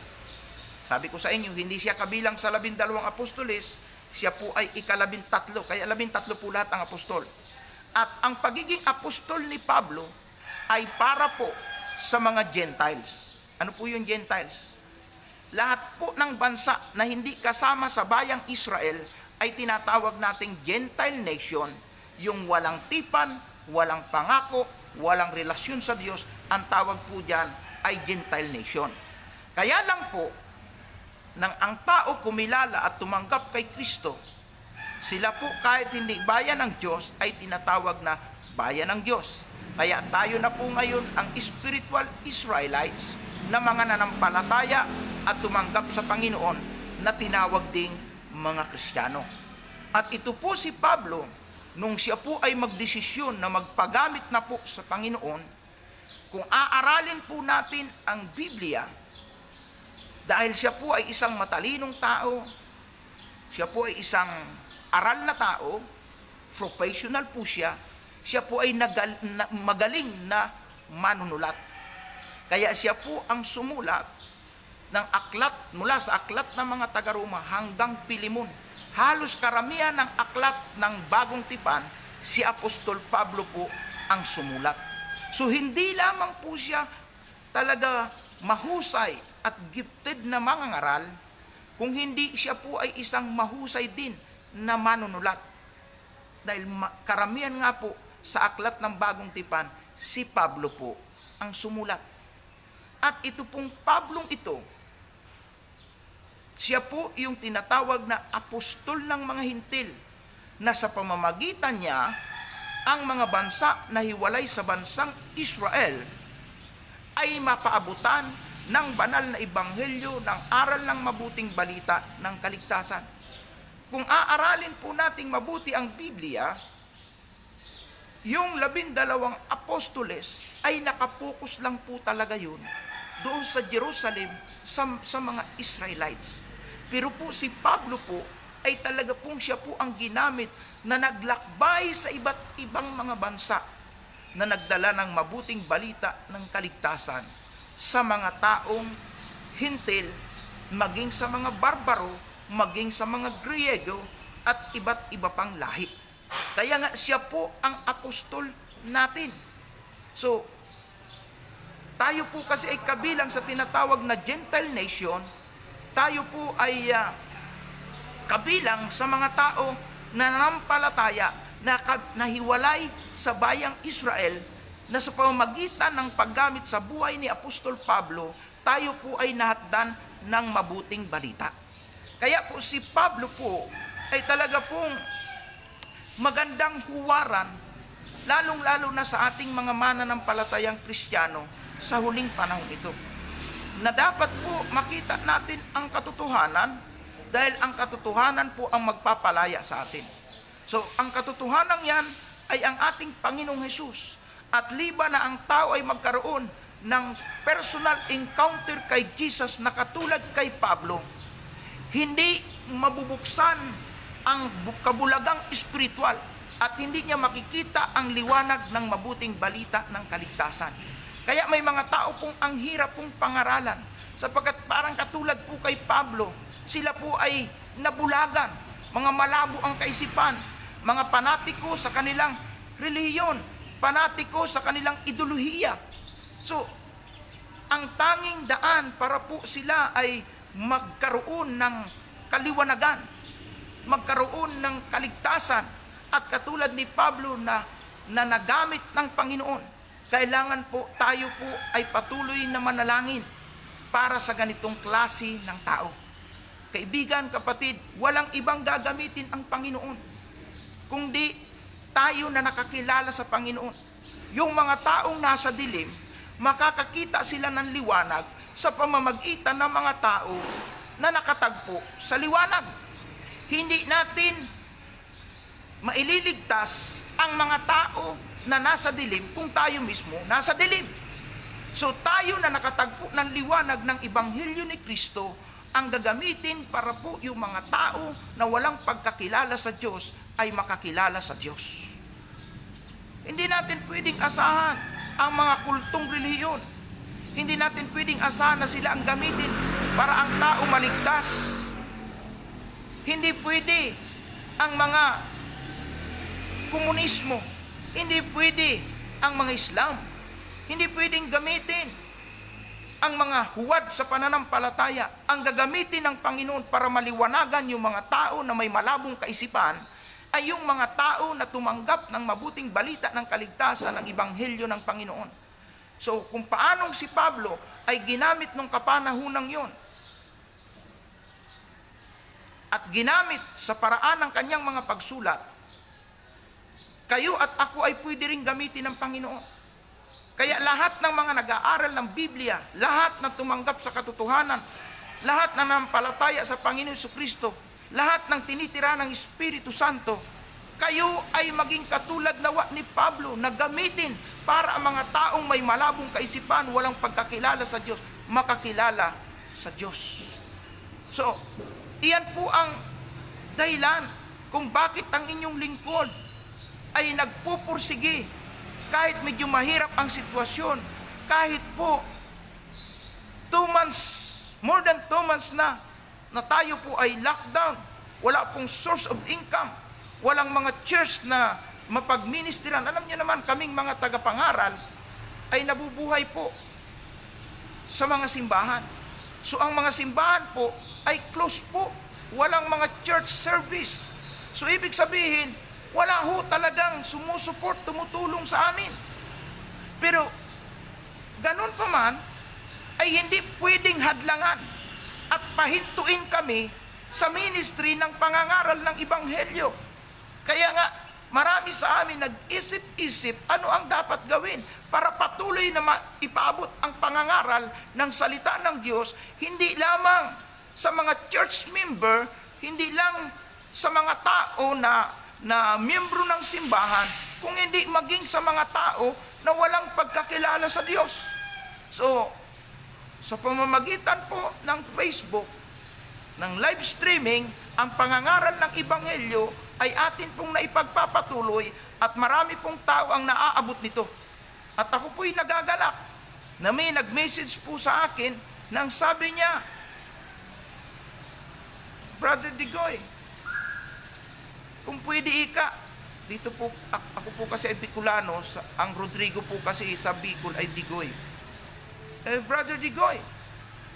Sabi ko sa inyo, hindi siya kabilang sa 12 apostoles, siya po ay ika-13, kaya 13 po lahat ang apostol. At ang pagiging apostol ni Pablo ay para po sa mga Gentiles. Ano po yung Gentiles? Lahat po ng bansa na hindi kasama sa bayang Israel ay tinatawag nating Gentile nation, yung walang tipan, walang pangako, walang relasyon sa Diyos. Ang tawag po dyan ay Gentile nation. Kaya lang po, nang ang tao kumilala at tumanggap kay Kristo, sila po kahit hindi bayan ng Diyos ay tinatawag na bayan ng Diyos. Kaya tayo na po ngayon ang spiritual Israelites na mga nanampalataya at tumanggap sa Panginoon na tinawag ding mga Kristiyano. At ito po si Pablo, nung siya po ay magdesisyon na magpagamit na po sa Panginoon, kung aaralin po natin ang Biblia, dahil siya po ay isang matalinong tao, siya po ay isang aral na tao, professional po siya po ay magaling na manunulat. Kaya siya po ang sumulat ng aklat, mula sa aklat ng mga taga-Roma hanggang Pilimon. Halos karamihan ng aklat ng Bagong Tipan, si Apostol Pablo po ang sumulat. So hindi lamang po siya talaga mahusay at gifted na mangangaral, kung hindi siya po ay isang mahusay din na manunulat. Dahil karamihan nga po sa aklat ng Bagong Tipan, si Pablo po ang sumulat. At ito pong Pablong ito, siya po yung tinatawag na apostol ng mga hintil, na sa pamamagitan niya, ang mga bansa na hiwalay sa bansang Israel ay mapaabutan ng banal na ebanghelyo, ng aral ng mabuting balita ng kaligtasan. Kung aaralin po nating mabuti ang Biblia, yung 12 apostoles ay nakapokus lang po talaga yun doon sa Jerusalem sa mga Israelites. Pero po si Pablo po ay talaga pong siya po ang ginamit na naglakbay sa iba't ibang mga bansa na nagdala ng mabuting balita ng kaligtasan sa mga taong hintil, maging sa mga barbaro, maging sa mga Griego at iba't iba pang lahi. Kaya nga siya po ang apostol natin. So, tayo po kasi ay kabilang sa tinatawag na Gentile nation. Tayo po ay kabilang sa mga tao na nanampalataya, na nahiwalay sa bayang Israel, na sa pamamagitan ng paggamit sa buhay ni Apostol Pablo, tayo po ay nahatdan ng mabuting balita. Kaya po si Pablo po ay talaga pong magandang huwaran, lalong-lalo na sa ating mga mananampalatayang Kristiyano sa huling panahon ito. Na dapat po makita natin ang katotohanan dahil ang katotohanan po ang magpapalaya sa atin. So, ang katotohanan yan ay ang ating Panginoong Hesus. At liban na ang tao ay magkaroon ng personal encounter kay Jesus na katulad kay Pablo, hindi mabubuksan ang kabulagang espiritual at hindi niya makikita ang liwanag ng mabuting balita ng kaligtasan. Kaya may mga tao pong ang hirap pong pangaralan sapagkat parang katulad po kay Pablo, sila po ay nabulagan, mga malabo ang kaisipan, mga panatiko sa kanilang relihiyon, panatiko sa kanilang ideolohiya. So, ang tanging daan para po sila ay magkaroon ng kaliwanagan, magkaroon ng kaligtasan, at katulad ni Pablo na nagamit ng Panginoon, kailangan po tayo po ay patuloy na manalangin para sa ganitong klase ng tao. Kaibigan, kapatid, walang ibang gagamitin ang Panginoon kundi tayo na nakakilala sa Panginoon. Yung mga taong nasa dilim, makakakita sila ng liwanag sa pamamagitan ng mga tao na nakatagpo sa liwanag. Hindi natin maililigtas ang mga tao na nasa dilim kung tayo mismo nasa dilim. So tayo na nakatagpo ng liwanag ng Ebanghelyo ni Kristo ang gagamitin para po yung mga tao na walang pagkakilala sa Diyos ay makakilala sa Diyos. Hindi natin pwedeng asahan ang mga kultong relihiyon. Hindi natin pwedeng asahan na sila ang gamitin para ang tao maligtas. Hindi pwede ang mga komunismo, hindi pwede ang mga Islam, hindi pwedeng gamitin ang mga huwad sa pananampalataya. Ang gagamitin ng Panginoon para maliwanagan yung mga tao na may malabong kaisipan ay yung mga tao na tumanggap ng mabuting balita ng kaligtasan ng Ebanghelyo ng Panginoon. So kung paanong si Pablo ay ginamit nung kapanahunang yon at ginamit sa paraan ng kanyang mga pagsulat, kayo at ako ay pwede rin gamitin ng Panginoon. Kaya lahat ng mga nag-aaral ng Biblia, lahat na tumanggap sa katotohanan, lahat na nampalataya sa Panginoon Jesucristo, lahat ng tinitira ng Espiritu Santo, kayo ay maging katulad nawa ni Pablo na gamitin para ang mga taong may malabong kaisipan, walang pagkakilala sa Diyos, makakilala sa Diyos. So, iyan po ang dahilan kung bakit ang inyong lingkod ay nagpupursige kahit medyo mahirap ang sitwasyon, kahit po 2 months, more than 2 months na tayo po ay lockdown, wala pong source of income, walang mga church na mapagministeran. Alam niyo naman, kaming mga tagapangaral ay nabubuhay po sa mga simbahan. So ang mga simbahan po ay close po, walang mga church service. So ibig sabihin, wala ho talagang sumusuport, tumutulong sa amin. Pero, ganun pa man, ay hindi pwedeng hadlangan at pahintuin kami sa ministry ng pangangaral ng Ebanghelyo. Kaya nga, marami sa amin nag-isip-isip ano ang dapat gawin para patuloy na ipaabot ang pangangaral ng salita ng Diyos, hindi lamang sa mga church member, hindi lang sa mga tao na miyembro ng simbahan, kung hindi maging sa mga tao na walang pagkakilala sa Diyos. So, sa pamamagitan po ng Facebook, ng live streaming, ang pangangaral ng Ebanghelyo ay atin pong naipagpapatuloy at marami pong tao ang naaabot nito. At ako po'y nagagalak na may nag-message po sa akin nang sabi niya, Brother Digoy, kung pwede dito po, ako po kasi ay Bicolano, ang Rodrigo po kasi sa Bicol ay Digoy. Brother Digoy,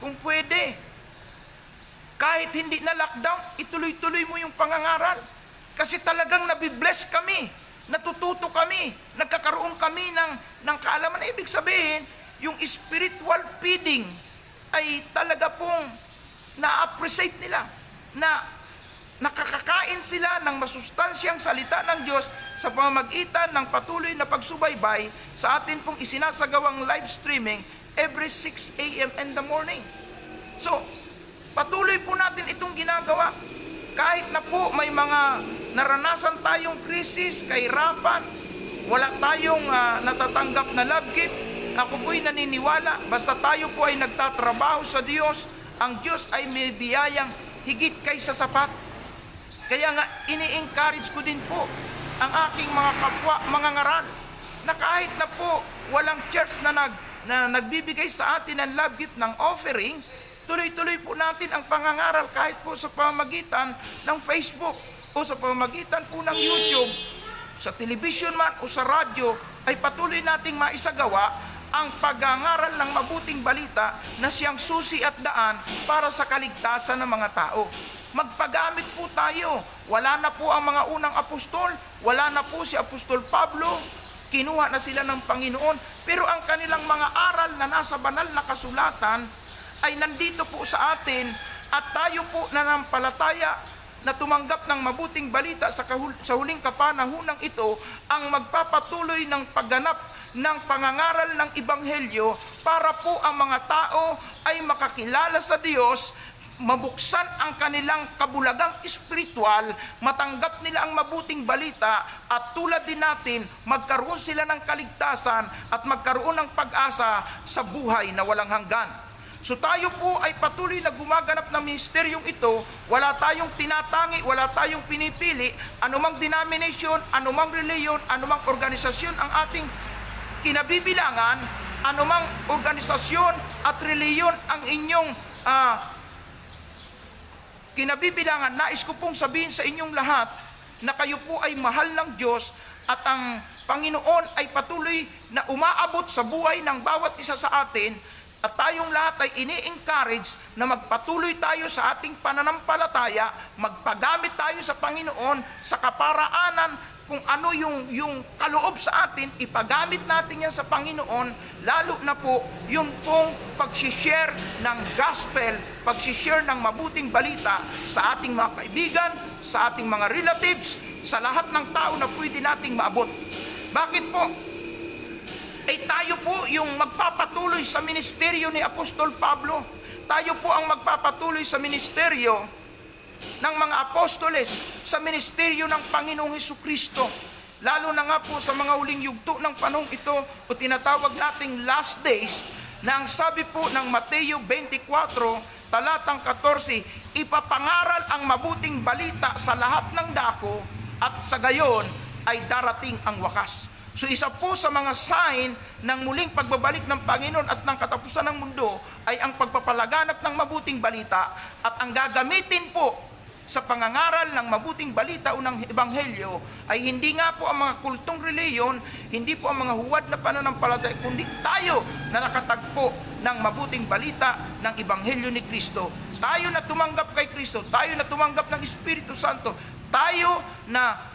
kung pwede, kahit hindi na lockdown, ituloy-tuloy mo yung pangangaral. Kasi talagang nabibless kami, natututo kami, nagkakaroon kami ng kaalaman. Ibig sabihin, yung spiritual feeding ay talaga pong na-appreciate nila. na nakakakain sila ng masustansyang salita ng Diyos sa pamamagitan ng patuloy na pagsubaybay sa atin pong isinasagawang live streaming every 6 a.m. in the morning. So, patuloy po natin itong ginagawa. Kahit na po may mga naranasan tayong krisis, kahirapan, wala tayong natatanggap na love gift, ako po'y naniniwala, basta tayo po ay nagtatrabaho sa Diyos, ang Diyos ay may biyayang higit kaysa sapat. Kaya nga, ini-encourage ko din po ang aking mga kapwa, mga ngaral, na kahit na po walang church na nagbibigay sa atin ng love gift ng offering, tuloy-tuloy po natin ang pangangaral kahit po sa pamamagitan ng Facebook o sa pamamagitan po ng YouTube, sa television man o sa radyo, ay patuloy nating maisagawa ang pagangaral ng mabuting balita na siyang susi at daan para sa kaligtasan ng mga tao. Magpagamit po tayo. Wala na po ang mga unang apostol, wala na po si Apostol Pablo, kinuha na sila ng Panginoon, pero ang kanilang mga aral na nasa banal na kasulatan ay nandito po sa atin, at tayo po nanampalataya na tumanggap ng mabuting balita sa huling kapanahunang ito ang magpapatuloy ng pagganap ng pangangaral ng Ebanghelyo para po ang mga tao ay makakilala sa Diyos, mabuksan ang kanilang kabulagang espiritual, matanggap nila ang mabuting balita, at tulad din natin, magkaroon sila ng kaligtasan at magkaroon ng pag-asa sa buhay na walang hanggan. So tayo po ay patuloy na gumaganap ng ministeryong ito. Wala tayong tinatangi, wala tayong pinipili, anumang denomination, anumang reliyon, anumang organisasyon ang ating kinabibilangan, anumang organisasyon at reliyon ang inyong kinabibilangan. Nais ko pong sabihin sa inyong lahat na kayo po ay mahal ng Diyos, at ang Panginoon ay patuloy na umaabot sa buhay ng bawat isa sa atin. At tayong lahat ay ini-encourage na magpatuloy tayo sa ating pananampalataya, magpagamit tayo sa Panginoon sa kaparaanan, kung ano yung kaloob sa atin, ipagamit natin yan sa Panginoon, lalo na po yung pong pagsishare ng gospel, pagsishare ng mabuting balita sa ating mga kaibigan, sa ating mga relatives, sa lahat ng tao na pwede nating maabot. Bakit po? Tayo po yung magpapatuloy sa ministeryo ni Apostol Pablo. Tayo po ang magpapatuloy sa ministeryo ng mga apostoles, sa ministeryo ng Panginoong Hesukristo. Lalo na nga po sa mga huling yugto ng panahong ito, o tinatawag nating last days, na ang sabi po ng Mateo 24, talatang 14, ipapangaral ang mabuting balita sa lahat ng dako, at sa gayon ay darating ang wakas. So isa po sa mga sign ng muling pagbabalik ng Panginoon at ng katapusan ng mundo ay ang pagpapalaganap ng mabuting balita, at ang gagamitin po sa pangangaral ng mabuting balita o ng Ebanghelyo ay hindi nga po ang mga kultong reliyon, hindi po ang mga huwad na pananampalataya, kundi tayo na nakatagpo ng mabuting balita ng Ebanghelyo ni Kristo. Tayo na tumanggap kay Kristo, tayo na tumanggap ng Espiritu Santo, tayo na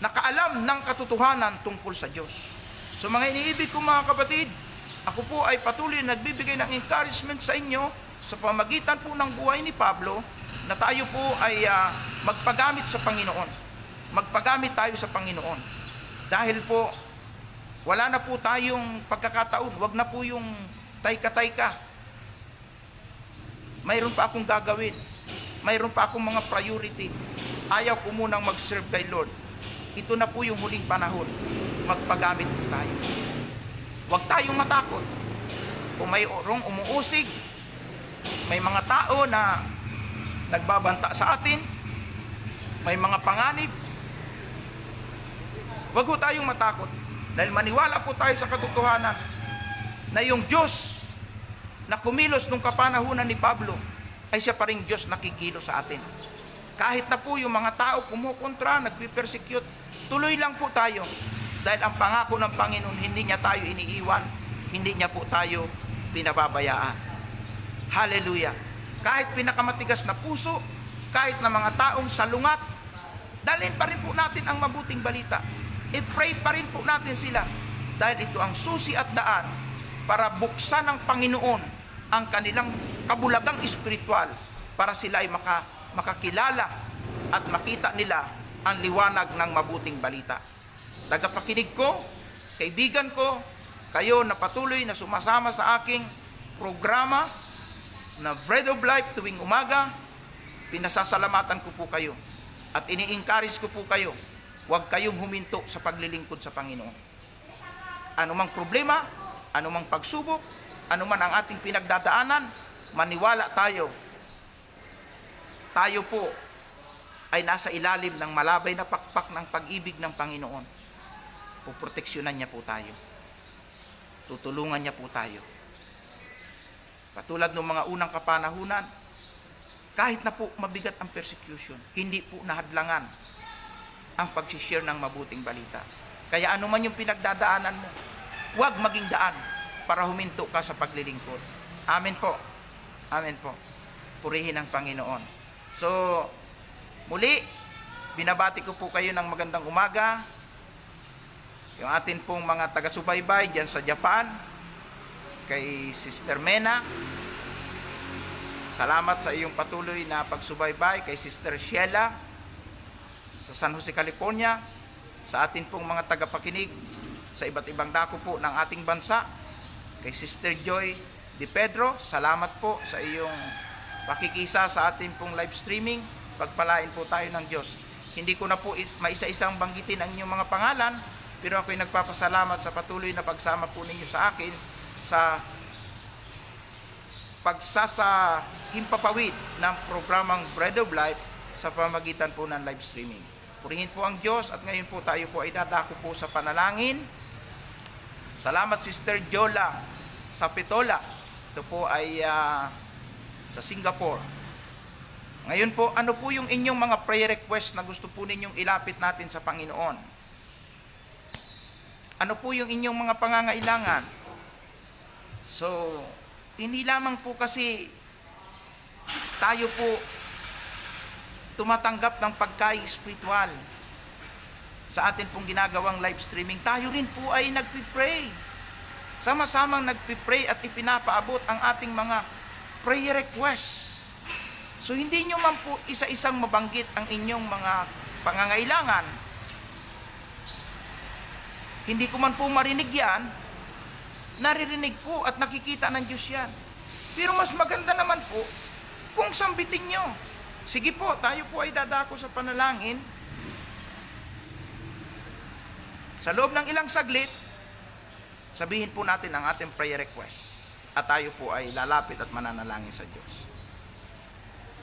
nakaalam ng katotohanan tungkol sa Diyos. So mga iniibig kong mga kapatid, ako po ay patuloy nagbibigay ng encouragement sa inyo sa pamagitan po ng buhay ni Pablo, na tayo po ay magpagamit sa Panginoon. Magpagamit tayo sa Panginoon. Dahil po, wala na po tayong pagkakataon. Wag na po yung tayka-tayka. Mayroon pa akong gagawin. Mayroon pa akong mga priority. Ayaw ko munang mag-serve kay Lord. Ito na po yung huling panahon. Magpagamit po tayo. Huwag tayong matakot. Kung mayroong umuusig, may mga tao na nagbabanta sa atin, may mga panganib, huwag po tayong matakot. Dahil maniwala po tayo sa katotohanan na yung Diyos na kumilos nung kapanahunan ni Pablo ay siya pa rin Diyos na kikilos sa atin. Kahit na po yung mga tao kumukontra, nagpipersecute, tuloy lang po tayo. Dahil ang pangako ng Panginoon, hindi niya tayo iniiwan, hindi niya po tayo pinababayaan. Hallelujah. Kahit pinakamatigas na puso, kahit na mga taong salungat, dalhin pa rin po natin ang mabuting balita. I-pray pa rin po natin sila. Dahil ito ang susi at daan para buksan ng Panginoon ang kanilang kabulagang espiritual, para sila ay makakilala at makita nila ang liwanag ng mabuting balita. Tagapakinig ko, kaibigan ko, kayo na patuloy na sumasama sa aking programa na Bread of Life tuwing umaga, pinasasalamatan ko po kayo at ini-encourage ko po kayo, huwag kayong huminto sa paglilingkod sa Panginoon. Anumang problema, anumang pagsubok, anuman ang ating pinagdadaanan, maniwala tayo. Tayo po ay nasa ilalim ng malabay na pakpak ng pag-ibig ng Panginoon. Puproteksyonan niya po tayo. Tutulungan niya po tayo. Patulad ng mga unang kapanahunan, kahit na po mabigat ang persecution, hindi po nahadlangan ang pag-share ng mabuting balita. Kaya anuman yung pinagdadaanan mo, huwag maging daan para huminto ka sa paglilingkod. Amen po. Amen po. Purihin ang Panginoon. So, muli, binabati ko po kayo ng magandang umaga. Yung atin pong mga taga-subaybay dyan sa Japan, kay Sister Mena, salamat sa iyong patuloy na pagsubaybay. Kay Sister Sheila sa San Jose, California, sa atin pong mga tagapakinig sa iba't ibang dako po ng ating bansa. Kay Sister Joy Di Pedro, salamat po sa iyong pakikisa sa ating pong live streaming. Pagpalain po tayo ng Diyos. Hindi ko na po maisa-isang banggitin ang inyong mga pangalan, pero ako'y nagpapasalamat sa patuloy na pagsama po ninyo sa akin sa pagsasahimpapawid ng programang Bread of Life sa pamagitan po ng live streaming. Purihin po ang Diyos at ngayon po tayo po ay dadako po sa panalangin. Salamat Sister Jola sa Pitola. Ito po ay sa Singapore. Ngayon po, ano po yung inyong mga prayer request na gusto po ninyong ilapit natin sa Panginoon? Ano po yung inyong mga pangangailangan? So, hindi lamang po kasi tayo po tumatanggap ng pagkain spiritual sa atin pong ginagawang live streaming. Tayo rin po ay nagpipray. Sama-samang nagpipray at ipinapaabot ang ating mga prayer requests. So, hindi nyo man po isa-isang mabanggit ang inyong mga pangangailangan. Hindi ko man po marinig yan, naririnig po at nakikita ng Diyos yan. Pero mas maganda naman po kung sambitin nyo. Sige po, tayo po ay dadako sa panalangin. Sa loob ng ilang saglit, sabihin po natin ang ating prayer request. At tayo po ay lalapit at mananalangin sa Diyos.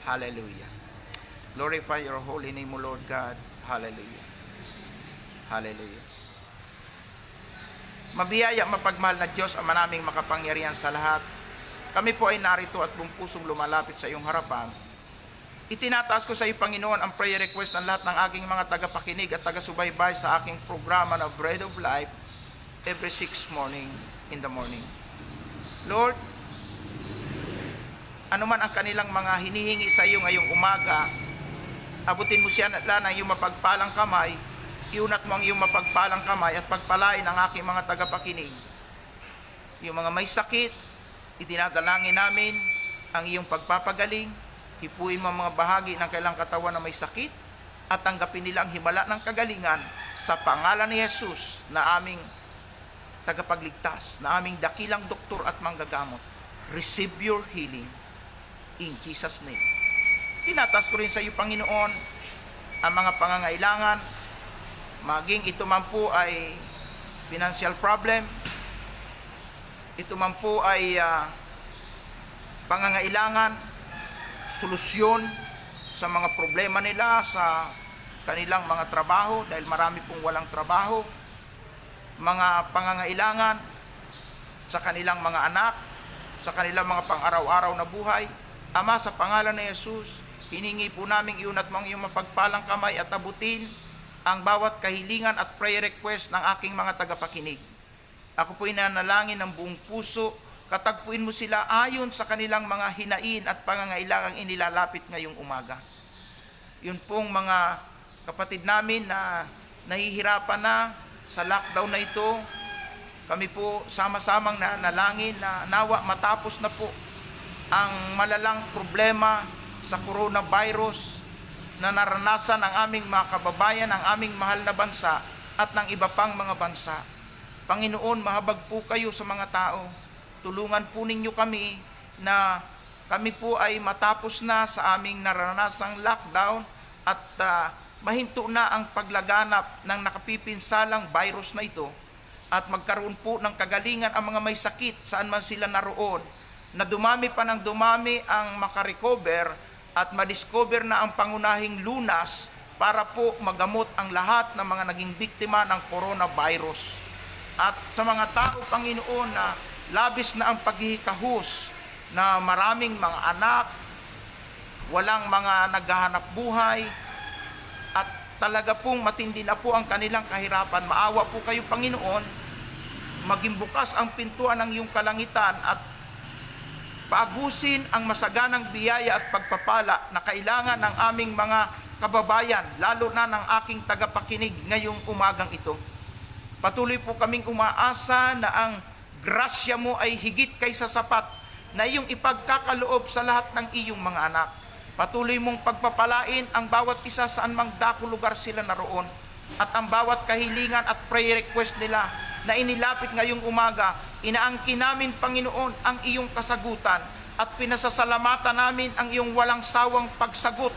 Hallelujah. Glorify your holy name, O Lord God. Hallelujah. Hallelujah. Mabiyaya, mapagmahal na Diyos, ang manaming makapangyarihan sa lahat. Kami po ay narito at buong pusong lumalapit sa iyong harapan. Itinataas ko sa iyo, Panginoon, ang prayer request ng lahat ng aking mga tagapakinig at taga-subaybay sa aking programa na Bread of Life every 6 morning in the morning. Lord, ano man ang kanilang mga hinihingi sa iyo ngayong umaga, abutin mo siya ng iyong mapagpalang kamay, iunat mo ang iyong mapagpalang kamay at pagpalain ang aking mga tagapakinig. Yung mga may sakit, idinadalangin namin ang iyong pagpapagaling, hipuin mo ang mga bahagi ng kailang katawan na may sakit at tanggapin nila ang himala ng kagalingan sa pangalan ni Jesus na aming tagapagligtas, na aming dakilang doktor at manggagamot. Receive your healing in Jesus' name. Tinatas ko rin sa iyo, Panginoon, ang mga pangangailangan, maging ito man po ay financial problem, ito man po ay pangangailangan, solusyon sa mga problema nila sa kanilang mga trabaho, dahil marami pong walang trabaho, mga pangangailangan sa kanilang mga anak, sa kanilang mga pang-araw-araw na buhay. Ama, sa pangalan ni Jesus, hiningi po namin iunat mo ang iyong mapagpalang kamay at abutin ang bawat kahilingan at prayer request ng aking mga tagapakinig. Ako po'y nanalangin ng buong puso, katagpuin mo sila ayon sa kanilang mga hinain at pangangailangang inilalapit ngayong umaga. Yun pong mga kapatid namin na nahihirapan na sa lockdown na ito, kami po sama-samang nanalangin na nawa matapos na po ang malalang problema sa coronavirus na naranasan ng aming mga kababayan, ng aming mahal na bansa at ng iba pang mga bansa. Panginoon, mahabag po kayo sa mga tao. Tulungan po ninyo kami na kami po ay matapos na sa aming naranasang lockdown at mahinto na ang paglaganap ng nakapipinsalang virus na ito at magkaroon po ng kagalingan ang mga may sakit saan man sila naroon, na dumami pa ng dumami ang makarecover at madiscover na ang pangunahing lunas para po magamot ang lahat ng mga naging biktima ng coronavirus. At sa mga tao, Panginoon, na labis na ang paghihikahus, na maraming mga anak, walang mga naghahanap buhay, at talaga pong matindi na po ang kanilang kahirapan. Maawa po kayo, Panginoon, maging bukas ang pintuan ng iyong kalangitan at paagusin ang masaganang biyaya at pagpapala na kailangan ng aming mga kababayan, lalo na ng aking tagapakinig ngayong umagang ito. Patuloy po kaming umaasa na ang grasya mo ay higit kaysa sapat na iyong ipagkakaloob sa lahat ng iyong mga anak. Patuloy mong pagpapalain ang bawat isa saan mang dako lugar sila naroon, at ang bawat kahilingan at prayer request nila na inilapit ngayong umaga, inaangkin namin, Panginoon, ang iyong kasagutan at pinasasalamatan namin ang iyong walang sawang pagsagot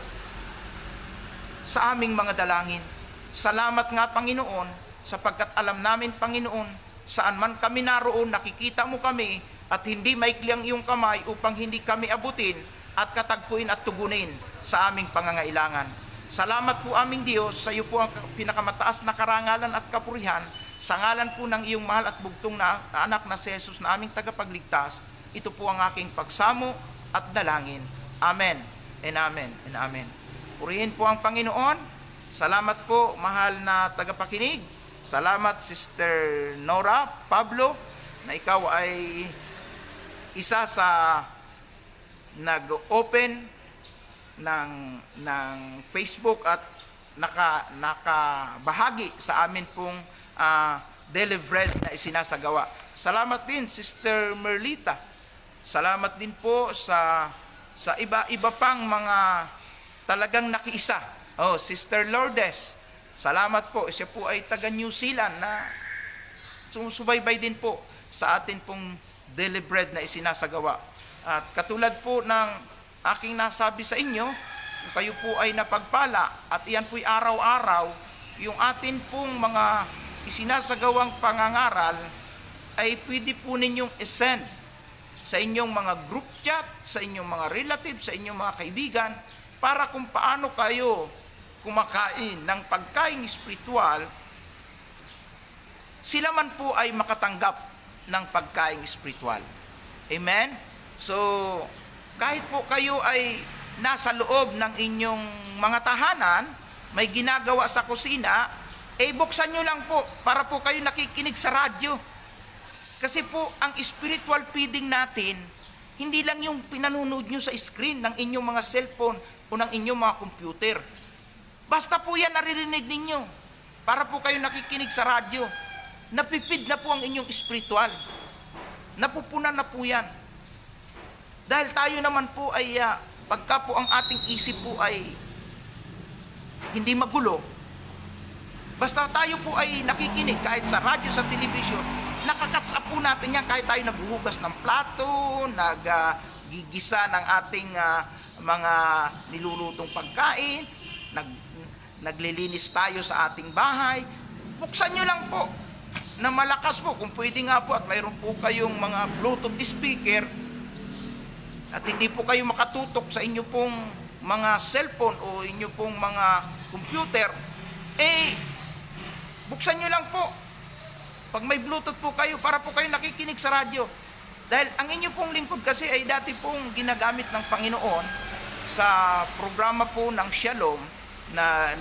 sa aming mga dalangin. Salamat nga, Panginoon, sapagkat alam namin, Panginoon, saan man kami naroon, nakikita mo kami at hindi maikli ang iyong kamay upang hindi kami abutin at katagpuin at tugunin sa aming pangangailangan. Salamat po, aming Diyos, sa iyo po ang pinakamataas na karangalan at kapurihan. Sa ngalan po ng iyong mahal at bugtong na anak na si Jesus na aming tagapagligtas, ito po ang aking pagsamo at dalangin. Amen and amen and amen. Purihin po ang Panginoon. Salamat po, mahal na tagapakinig. Salamat, Sister Nora Pablo, na ikaw ay isa sa nag-open ng Facebook at nakabahagi sa amin pong daily bread na isinasagawa. Salamat din, Sister Merlita. Salamat din po sa iba-iba pang mga talagang nakiisa. Sister Lourdes, salamat po. Siya po ay taga New Zealand na sumusubaybay din po sa atin pong daily bread na isinasagawa. At katulad po ng aking nasabi sa inyo, kung kayo po ay napagpala at iyan po'y araw-araw, yung atin pong mga isinasagawang pangangaral ay pwede po ninyong isend sa inyong mga group chat, sa inyong mga relatives, sa inyong mga kaibigan, para kung paano kayo kumakain ng pagkain espiritual, sila man po ay makatanggap ng pagkain espiritual. Amen? So, kahit po kayo ay nasa loob ng inyong mga tahanan, may ginagawa sa kusina, buksan nyo lang po para po kayo nakikinig sa radyo. Kasi po, ang spiritual feeding natin, hindi lang yung pinanonood nyo sa screen ng inyong mga cellphone o ng inyong mga computer. Basta po yan naririnig ninyo para po kayo nakikinig sa radyo. Napipid na po ang inyong spiritual. Napupunan na po yan. Dahil tayo naman po ay, pagka po ang ating isip po ay hindi magulo, basta tayo po ay nakikinig kahit sa radyo, sa television, nakakatsa po natin yan kahit tayo naghuhugas ng plato, naggigisa ng ating mga nilulutong pagkain, naglilinis tayo sa ating bahay. Buksan nyo lang po na malakas po, kung pwede nga po, at mayroon po kayong mga Bluetooth speaker at hindi po kayo makatutok sa inyo pong mga cellphone o inyo pong mga computer, buksan nyo lang po. Pag may Bluetooth po kayo, para po kayo nakikinig sa radyo. Dahil ang inyo pong lingkod kasi ay dati pong ginagamit ng Panginoon sa programa po ng Shalom na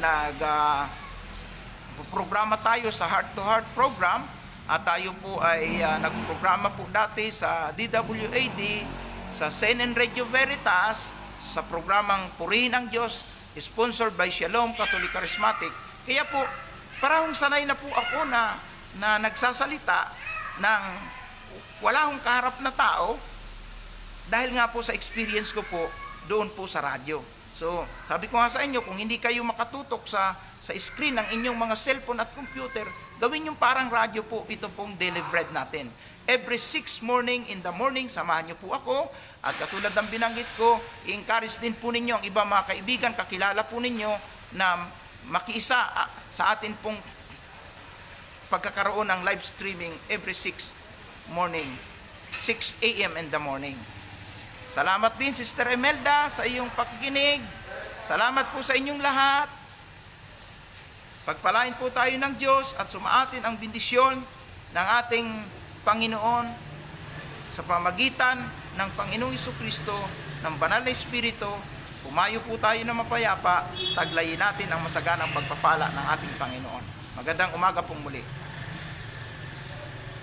programa tayo sa Heart to Heart program, at tayo po ay nagprograma po dati sa DWAD, sa CNN Radio Veritas, sa programang Purihin ang Diyos, sponsored by Shalom Catholic Charismatic. Kaya po, parang sanay na po ako na nagsasalita ng wala akong kaharap na tao, dahil nga po sa experience ko po, doon po sa radyo. So, sabi ko nga sa inyo, kung hindi kayo makatutok sa screen ng inyong mga cellphone at computer, gawin yung parang radyo po, ito pong daily bread natin. Every 6 morning in the morning, samahan niyo po ako. At katulad ng binanggit ko, i-encourage din po ninyo ang iba mga kaibigan, kakilala po ninyo na makiisa sa atin pong pagkakaroon ng live streaming every 6 a.m. in the morning. Salamat din, Sister Imelda, sa iyong pakikinig. Salamat po sa inyong lahat. Pagpalain po tayo ng Diyos at sumaatin ang bendisyon ng ating Panginoon sa pamagitan ng Panginoong Jesucristo, ng Banal na Espiritu. Pumayo po tayo na mapayapa, taglayin natin ang masaganang pagpapala ng ating Panginoon. Magandang umaga pong muli.